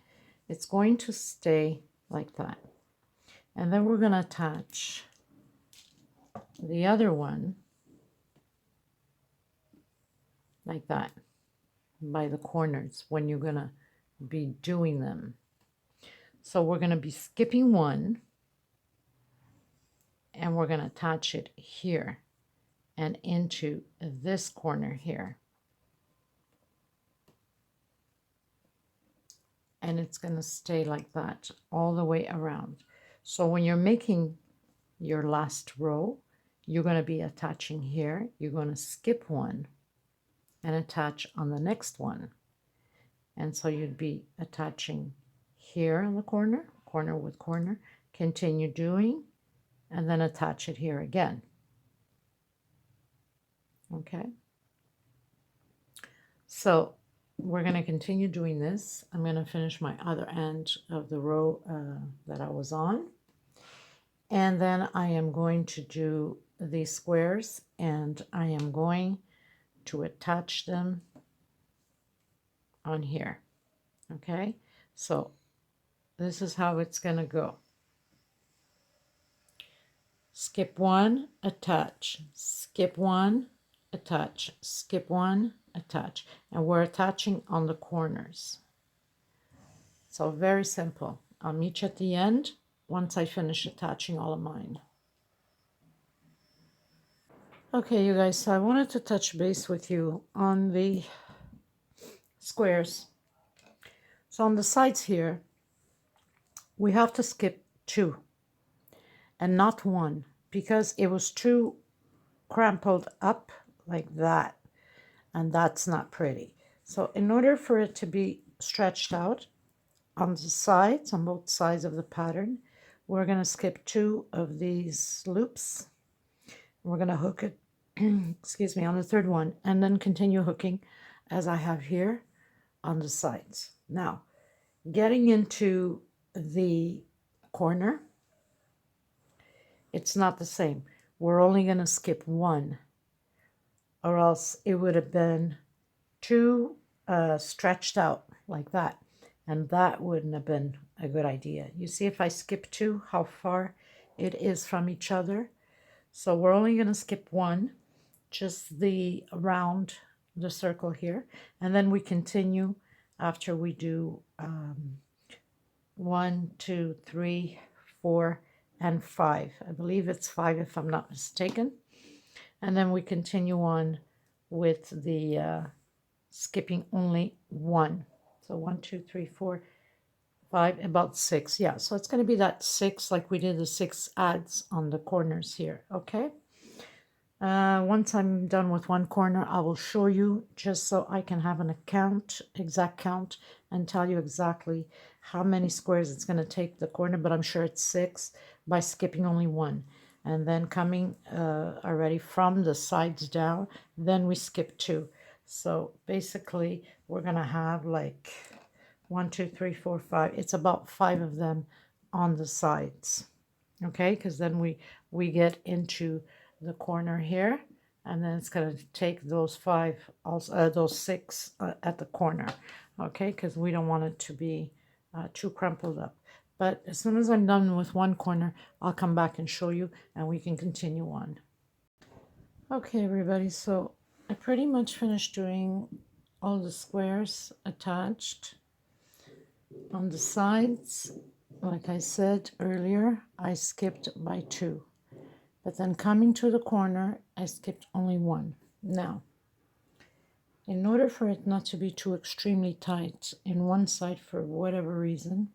It's going to stay like that. And then we're going to attach the other one like that by the corners when you're going to be doing them. So we're going to be skipping one, and we're going to attach it here and into this corner here. And it's going to stay like that all the way around. So when you're making your last row, you're going to be attaching here. You're going to skip one and attach on the next one. And so you'd be attaching here in the corner, corner with corner, continue doing, and then attach it here again. Okay. So we're going to continue doing this. I'm going to finish my other end of the row that I was on. And then I am going to do these squares, and I am going to attach them on here. Okay, so this is how it's going to go. Skip one, attach, skip one, attach, skip one, attach, and we're attaching on the corners. So very simple. I'll meet you at the end once I finish attaching all of mine. Okay, you guys, so I wanted to touch base with you on the squares. So on the sides here, we have to skip 2 and not 1, because it was too crumpled up like that, and that's not pretty. So in order for it to be stretched out on the sides, on both sides of the pattern, we're going to skip 2 of these loops. We're going to hook it excuse me, on the third one, and then continue hooking as I have here on the sides. Now, getting into the corner, it's not the same. We're only going to skip 1, or else it would have been too stretched out like that, and that wouldn't have been a good idea. You see, if I skip 2, how far it is from each other. So we're only going to skip 1, just the around the circle here, and then we continue after we do 1, 2, 3, 4, and 5. I believe it's 5 if I'm not mistaken. And then we continue on with the skipping only 1. So 1, 2, 3, 4, 5, about 6. Yeah, so it's going to be that 6, like we did the 6 adds on the corners here. Okay. Once I'm done with one corner, I will show you, just so I can have an exact count, and tell you exactly how many squares it's going to take the corner, but I'm sure it's 6 by skipping only 1. And then coming already from the sides down, then we skip 2. So basically, we're going to have like 1, 2, 3, 4, 5. It's about 5 of them on the sides. Okay, because then we get into the corner here, and then it's going to take those 5 also, those 6 at the corner. Okay, because we don't want it to be too crumpled up. But as soon as I'm done with one corner, I'll come back and show you, and we can continue on. Okay, everybody, so I pretty much finished doing all the squares attached. On the sides, like I said earlier, I skipped by 2. But then coming to the corner, I skipped only one. Now, in order for it not to be too extremely tight in one side for whatever reason,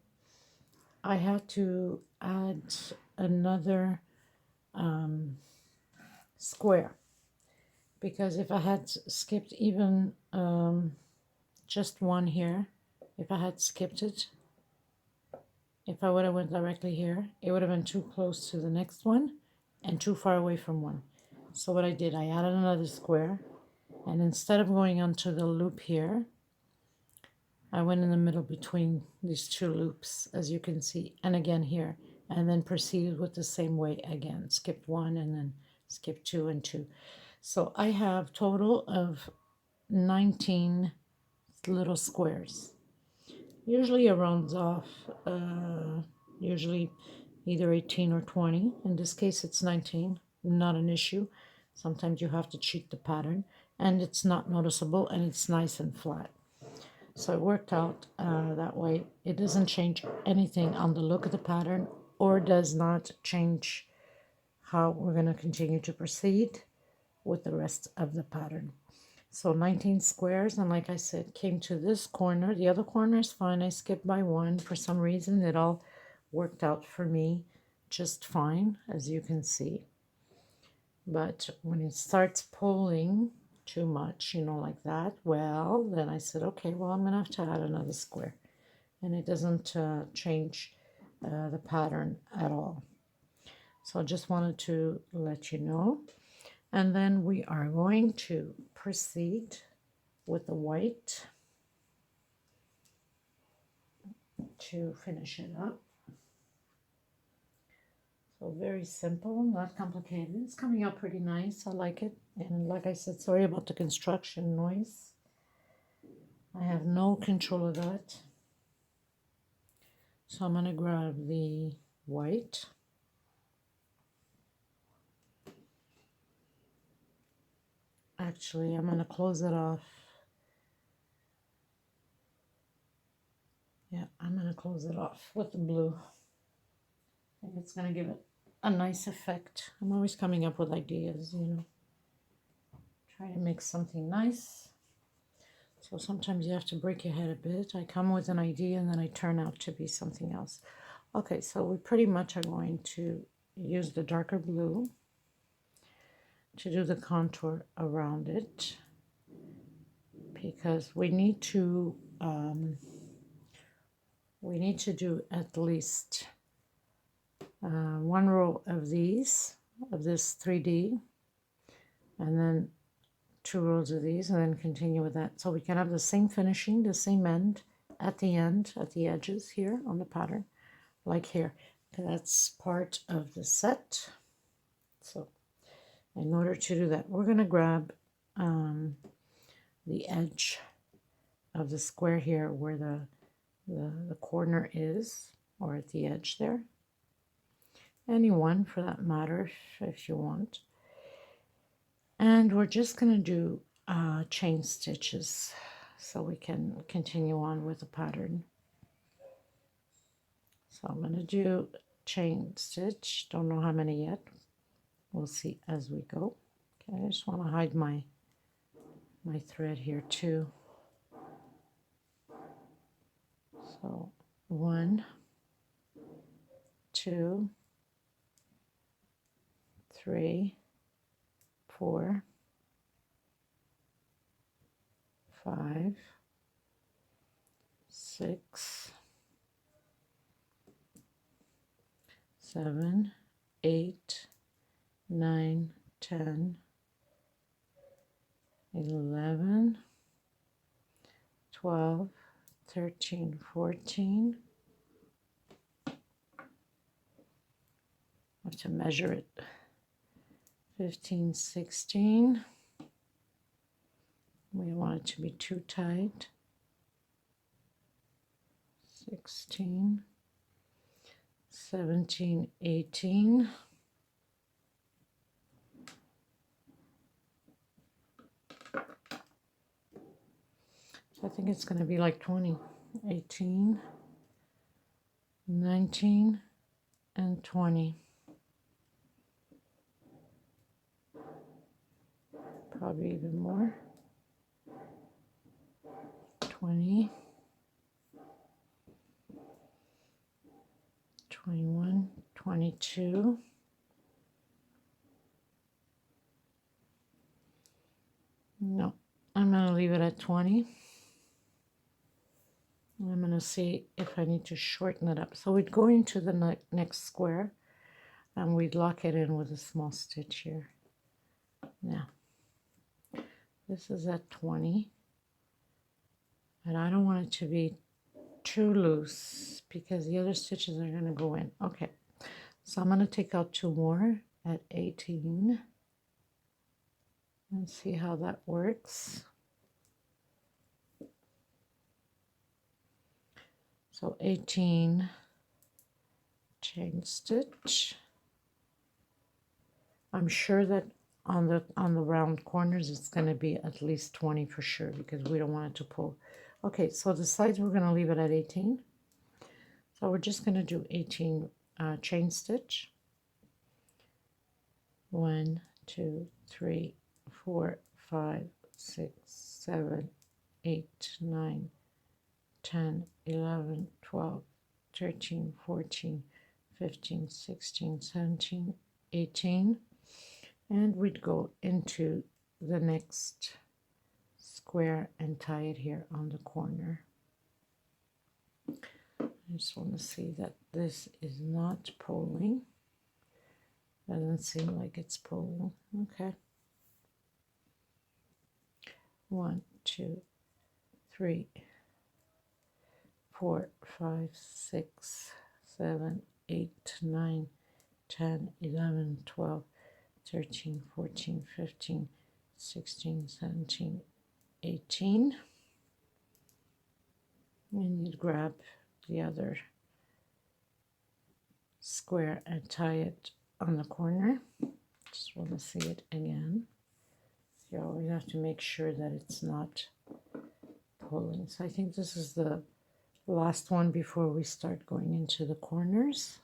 I had to add another square, because if I had skipped even just one here, if I had skipped it, if I would have went directly here, it would have been too close to the next one and too far away from one. So what I did, I added another square, and instead of going onto the loop here, I went in the middle between these two loops, as you can see, and again here, and then proceeded with the same way again. Skip one and then skip two and two. So I have total of 19 little squares. Usually it rounds off, usually either 18 or 20. In this case, it's 19, not an issue. Sometimes you have to cheat the pattern, and it's not noticeable, and it's nice and flat. So it worked out that way. It doesn't change anything on the look of the pattern, or does not change how we're going to continue to proceed with the rest of the pattern. So 19 squares, and like I said, came to this corner. The other corner is fine. I skipped by one. For some reason, it all worked out for me just fine, as you can see. But when it starts pulling too much, you know, like that, well, then I said, okay, well, I'm going to have to add another square. And it doesn't change the pattern at all. So I just wanted to let you know. And then we are going to proceed with the white to finish it up. So very simple, not complicated. It's coming out pretty nice. I like it. And like I said, sorry about the construction noise. I have no control of that. So I'm going to grab the white. Actually, I'm going to close it off. Yeah, I'm going to close it off with the blue. I think it's going to give it a nice effect. I'm always coming up with ideas, you know. Try to make something nice. So sometimes you have to break your head a bit. I come with an idea and then I turn out to be something else. Okay, so we pretty much are going to use the darker blue to do the contour around it, because we need to do at least one row of these, of this 3D, and then 2 rows of these, and then continue with that, so we can have the same finishing, the same end at the edges here on the pattern, like here. That's part of the set. So in order to do that, we're going to grab the edge of the square here where the corner is, or at the edge there. Any one for that matter, if you want. And we're just going to do chain stitches so we can continue on with the pattern. So I'm going to do chain stitch. Don't know how many yet. We'll see as we go. Okay, I just want to hide my thread here too. So 1, 2, 3, 4, 5, 6, 7, 8, 9, 10, 11, 12, 13, 14. I have to measure it. 15, 16. We don't want it to be too tight. 16, 17, 18. So I think it's going to be like 20, 18, 19, and 20. probably even more. 20, 21, 22. No, I'm going to leave it at 20. I'm going to see if I need to shorten it up. So we'd go into the next square and we'd lock it in with a small stitch here. Now, this is at 20. And I don't want it to be too loose because the other stitches are going to go in. Okay, so I'm going to take out 2 more at 18 and see how that works. So 18, chain stitch. I'm sure that on the round corners it's going to be at least 20 for sure because we don't want it to pull. Okay, so the sides we're going to leave it at 18. So we're just going to do 18 chain stitch. 1, 2, 3, 4, 5, 6, 7, 8, 9, 10, 11, 12, 13, 14, 15, 16, 17, 18. And we'd go into the next square and tie it here on the corner. I just want to see that this is not pulling. Doesn't seem like it's pulling. Okay. 1, 2, 3, 4, 5, 6, 7, 8, 9, 10, 11, 12, 13, 14, 15, 16, 17, 18. And you'd grab the other square and tie it on the corner. Just want to see it again. You always have to make sure that it's not pulling. So I think this is the last one before we start going into the corners.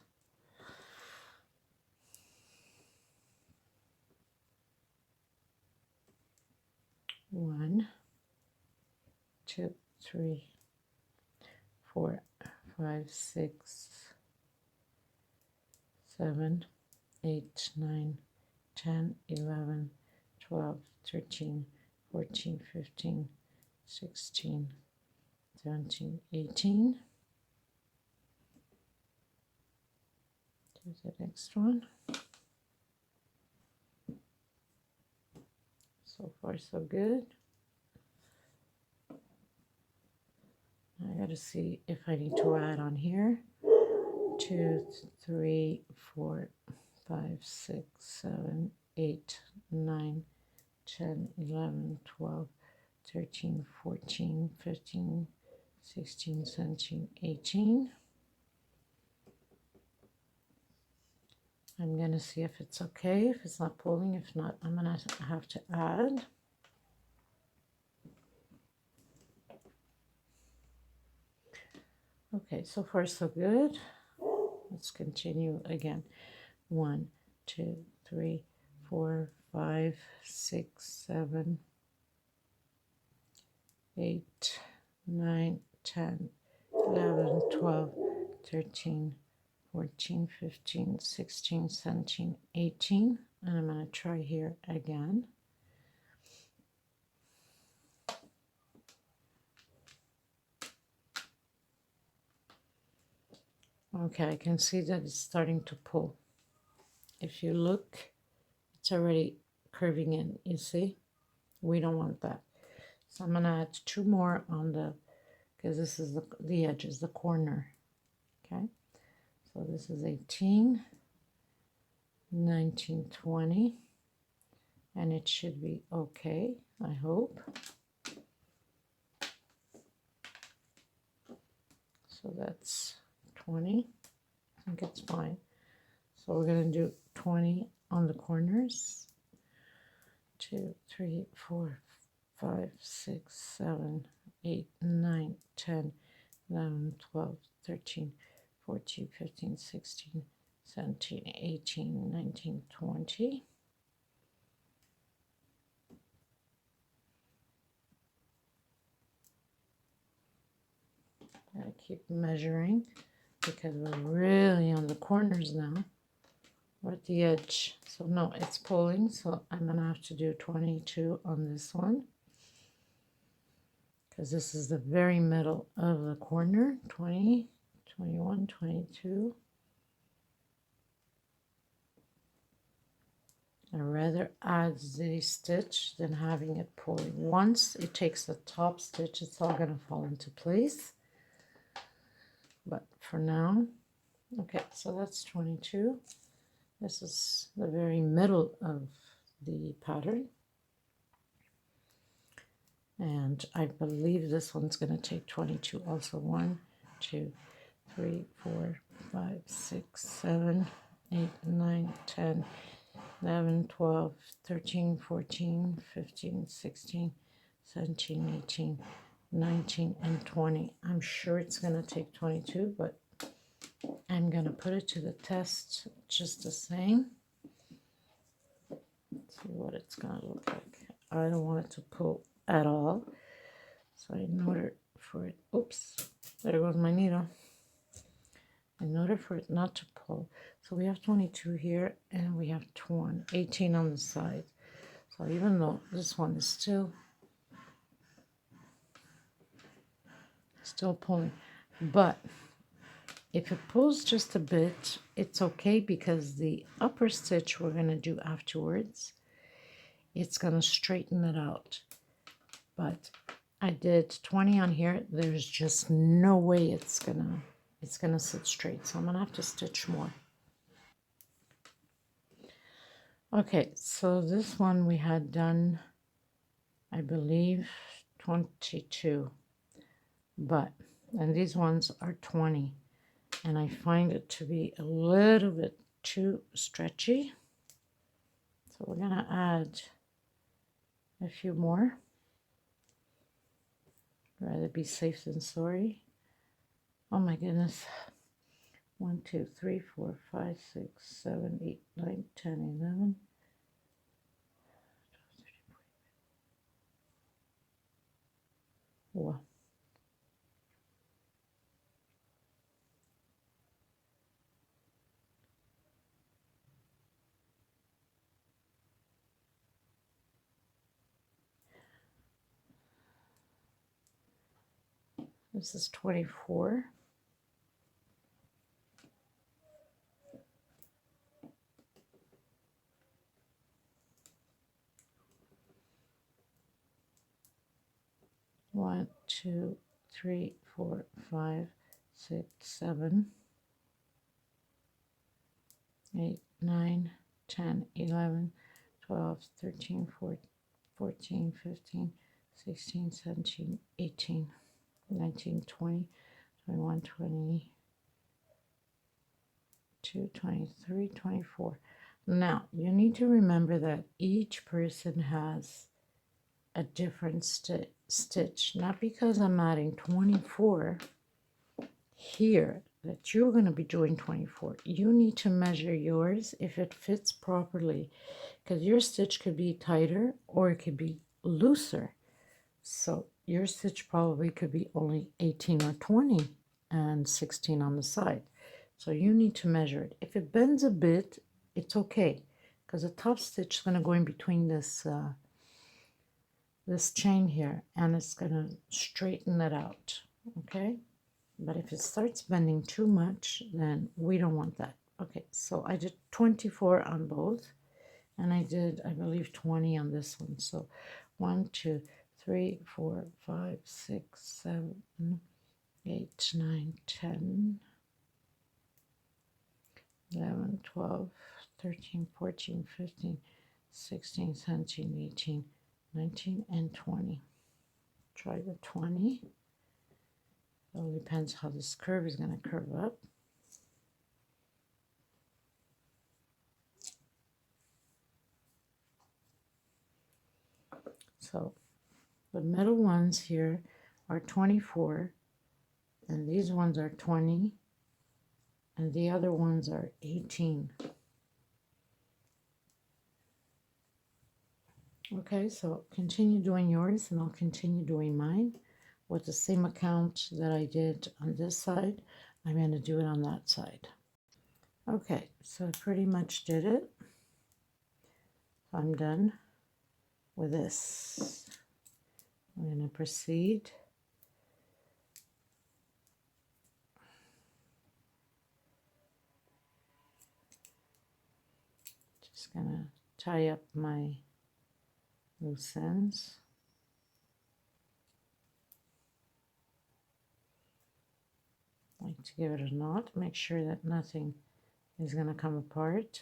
One, 2, 3, 4, 5, 6, 7, 8, 9, 10, 11, 12, 13, 14, 15, 16, 17, 18. Here's the next one. So far, so good. I got to see if I need to add on here. 2, 3, 4, 5, 6, 7, 8, 9, 10, 11, 12, 13, 14, 15, 16, 17, 18. I'm going to see if it's okay, if it's not pulling. If not, I'm going to have to add. Okay, so far so good. Let's continue again. 1, 2, 3, 4, 5, 6, 7, 8, 9, 10, 11, 12, 13, 14, 15, 16, 17, 18. And I'm going to try here again. Okay, I can see that it's starting to pull. If you look, it's already curving in, you see? We don't want that. So I'm going to add 2 more on the, because this is the edges, the corner. Okay, so this is 18, 19, 20, and it should be okay, I hope. So that's 20. I think it's fine. So we're going to do 20 on the corners. 2, 3, 4, 5, 6, 7, 8, 9, 10, 11, 12, 13, 14, 15, 16, 17, 18, 19, 20. Gotta keep measuring because we're really on the corners now. We're at the edge. So no, it's pulling, so I'm gonna have to do 22 on this one because this is the very middle of the corner. 20, 21, 22. I'd rather add the stitch than having it pulling. Once it takes the top stitch, it's all gonna fall into place. But for now, okay, so that's 22. This is the very middle of the pattern. And I believe this one's going to take 22 also. 1, 2, 3, 4, 5, 6, 7, 8, 9, 10, 11, 12, 13, 14, 15, 16, 17, 18, 19, and 20. I'm sure it's going to take 22, but I'm going to put it to the test just the same. Let's see what it's going to look like. I don't want it to pull at all. So in order for it, oops, there goes my needle. In order for it not to pull, so we have 22 here and we have 18 on the side. So even though this one is still pulling, but if it pulls just a bit, it's okay because the upper stitch we're going to do afterwards, it's going to straighten it out. But I did 20 on here. There's just no way it's gonna sit straight. So I'm gonna have to stitch more. Okay, so this one we had done, I believe, 22. And these ones are 20. And I find it to be a little bit too stretchy. So we're gonna add a few more. Rather be safe than sorry. Oh my goodness. 1, 2, 3, 4, 5, 6, 7, 8, 9, 10, 11. Wow. This is 24. One, 2, 3, 4, 5, 6, 7, 8, 9, 10, 11, 12, 13, 14, 15, 16, 17, 18, 19, 20, 21, 22, 23, 24. Now, you need to remember that each person has a different stitch. Not because I'm adding 24 here that you're going to be doing 24. You need to measure yours if it fits properly, because your stitch could be tighter or it could be looser. So your stitch probably could be only 18 or 20 and 16 on the side. So you need to measure it. If it bends a bit, it's okay, because the top stitch is going to go in between this chain here, and it's going to straighten it out. Okay, but if it starts bending too much, then we don't want that. Okay, so I did 24 on both, and I did, I believe, 20 on this one. So 1, 2, 3, 4, 5, 6, 7, 8, 9, 10, 11, 12, 13, 14, 15, 16, 17, 18, 19, and 20. Try the 20. It all depends how this curve is going to curve up. So the middle ones here are 24, and these ones are 20, and the other ones are 18. Okay, so continue doing yours, and I'll continue doing mine. with the same account that I did on this side. I'm going to do it on that side. Okay, so I pretty much did it. I'm done with this. I'm going to proceed. Just going to tie up my loose ends. Like to give it a knot, make sure that nothing is going to come apart.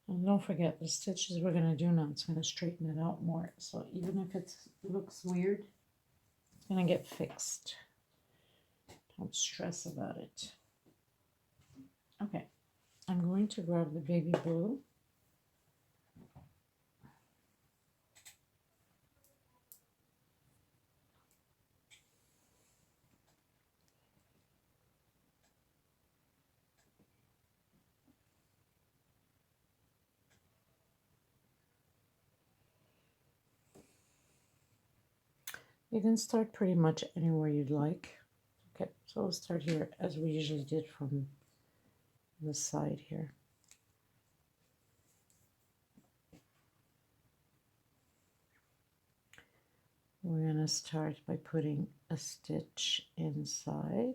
And don't forget the stitches we're going to do now, it's going to straighten it out more. So even if it looks weird, it's going to get fixed. Don't stress about it. Okay, I'm going to grab the baby blue. You can start pretty much anywhere you'd like. Okay, so we'll start here as we usually did from the side here. We're going to start by putting a stitch inside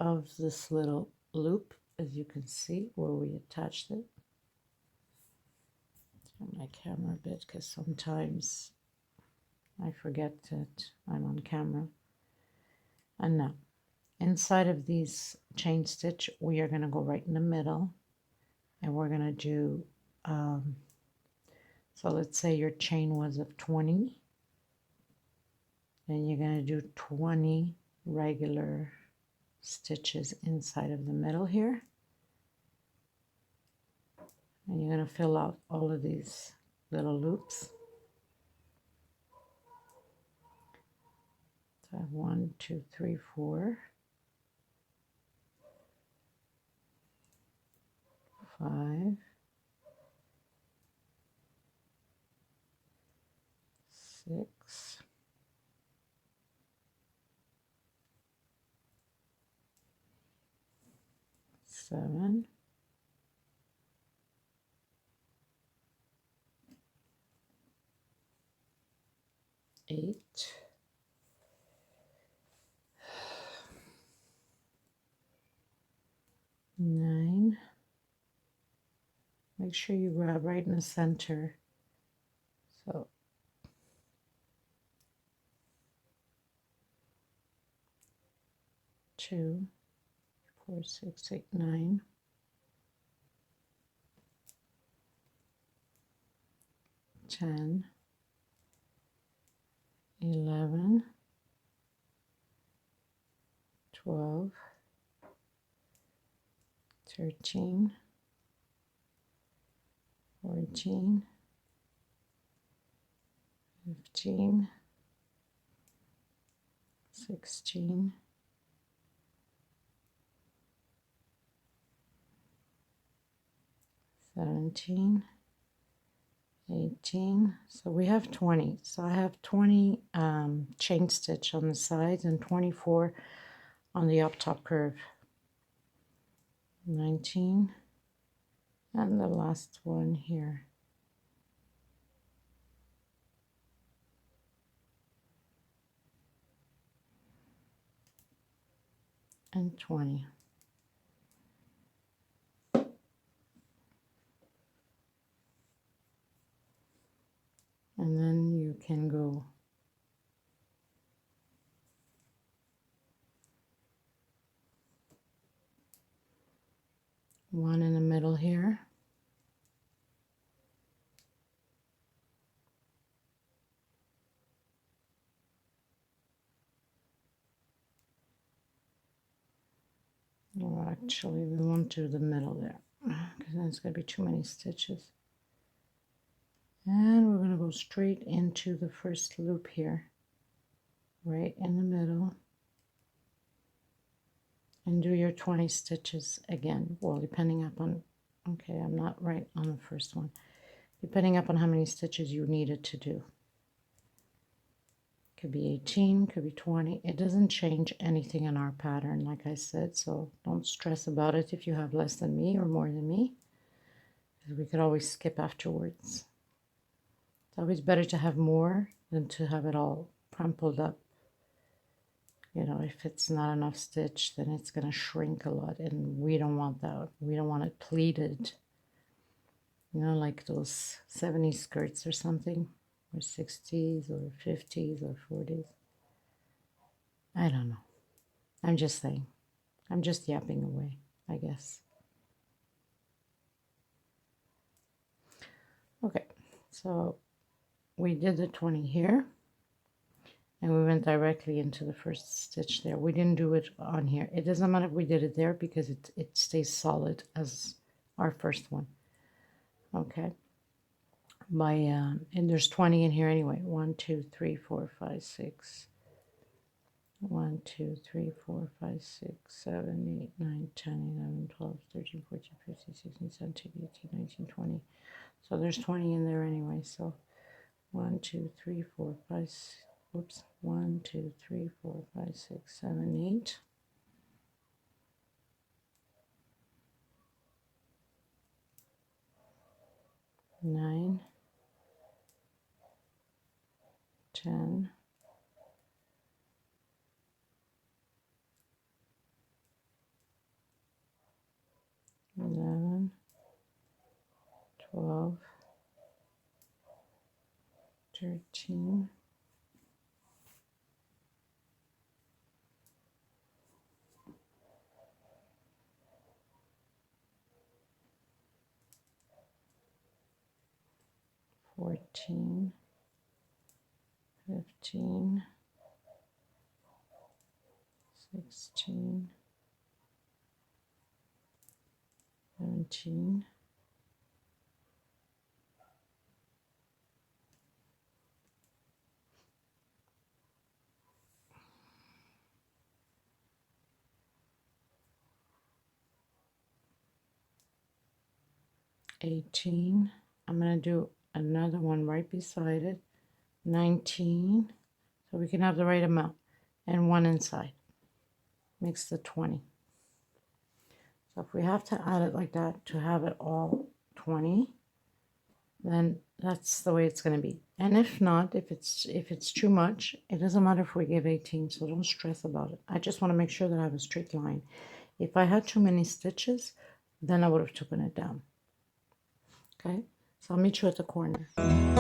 of this little loop, as you can see, where we attached it. Turn my camera a bit because sometimes I forget that I'm on camera. And now, inside of these chain stitch, we are going to go right in the middle, and we're going to do, so let's say your chain was of 20, then you're going to do 20 regular stitches inside of the middle here. And you're going to fill out all of these little loops. So I have 1, 2, 3, 4, 5, 6, 7, 8, 9. Make sure you grab right in the center. So 2, 4, 6, 8, 9. 10, 11, 12, 13, 14, 15, 16, 17, 18. So we have 20. So I have 20 chain stitch on the sides and 24 on the up top curve. 19, and the last one here. And 20. And then you can go one in the middle here. Well, actually, we won't do the middle there because then it's going to be too many stitches. And we're going to go straight into the first loop here, right in the middle, and do your 20 stitches again. Well, depending upon, okay, I'm not right on the first one, depending upon how many stitches you needed to do. Could be 18, could be 20. It doesn't change anything in our pattern, like I said, so don't stress about it if you have less than me or more than me, because we could always skip afterwards. It's always better to have more than to have it all crumpled up. You know, if it's not enough stitch, then it's going to shrink a lot, and we don't want that. We don't want it pleated, you know, like those 70s skirts or something, or 60s or 50s or 40s. I don't know. I'm just saying. I'm just yapping away, I guess. Okay, so we did the 20 here, and we went directly into the first stitch there. We didn't do it on here. It doesn't matter if we did it there because it stays solid as our first one. Okay. And there's 20 in here anyway. 1, 2, 3, 4, 5, 6. 1, 2, 3, 4, 5, 6, 7, 8, 9, 10, 11, 12, 13, 14, 15, 16, 17, 18, 19, 20. So there's 20 in there anyway. So 1, 2, 3, 4, 5, oops. 1, 2, 3, 4, 5, 6, 7, 8. Nine, 10, 11, 12, 13, 14, 15, 16, 17, 18. I'm going to do another one right beside it. 19. So we can have the right amount. And one inside. Makes the 20. So if we have to add it like that to have it all 20, then that's the way it's going to be. And if not, if it's too much, it doesn't matter if we give 18, so don't stress about it. I just want to make sure that I have a straight line. If I had too many stitches, then I would have taken it down. Okay, so I'll meet you at the corner.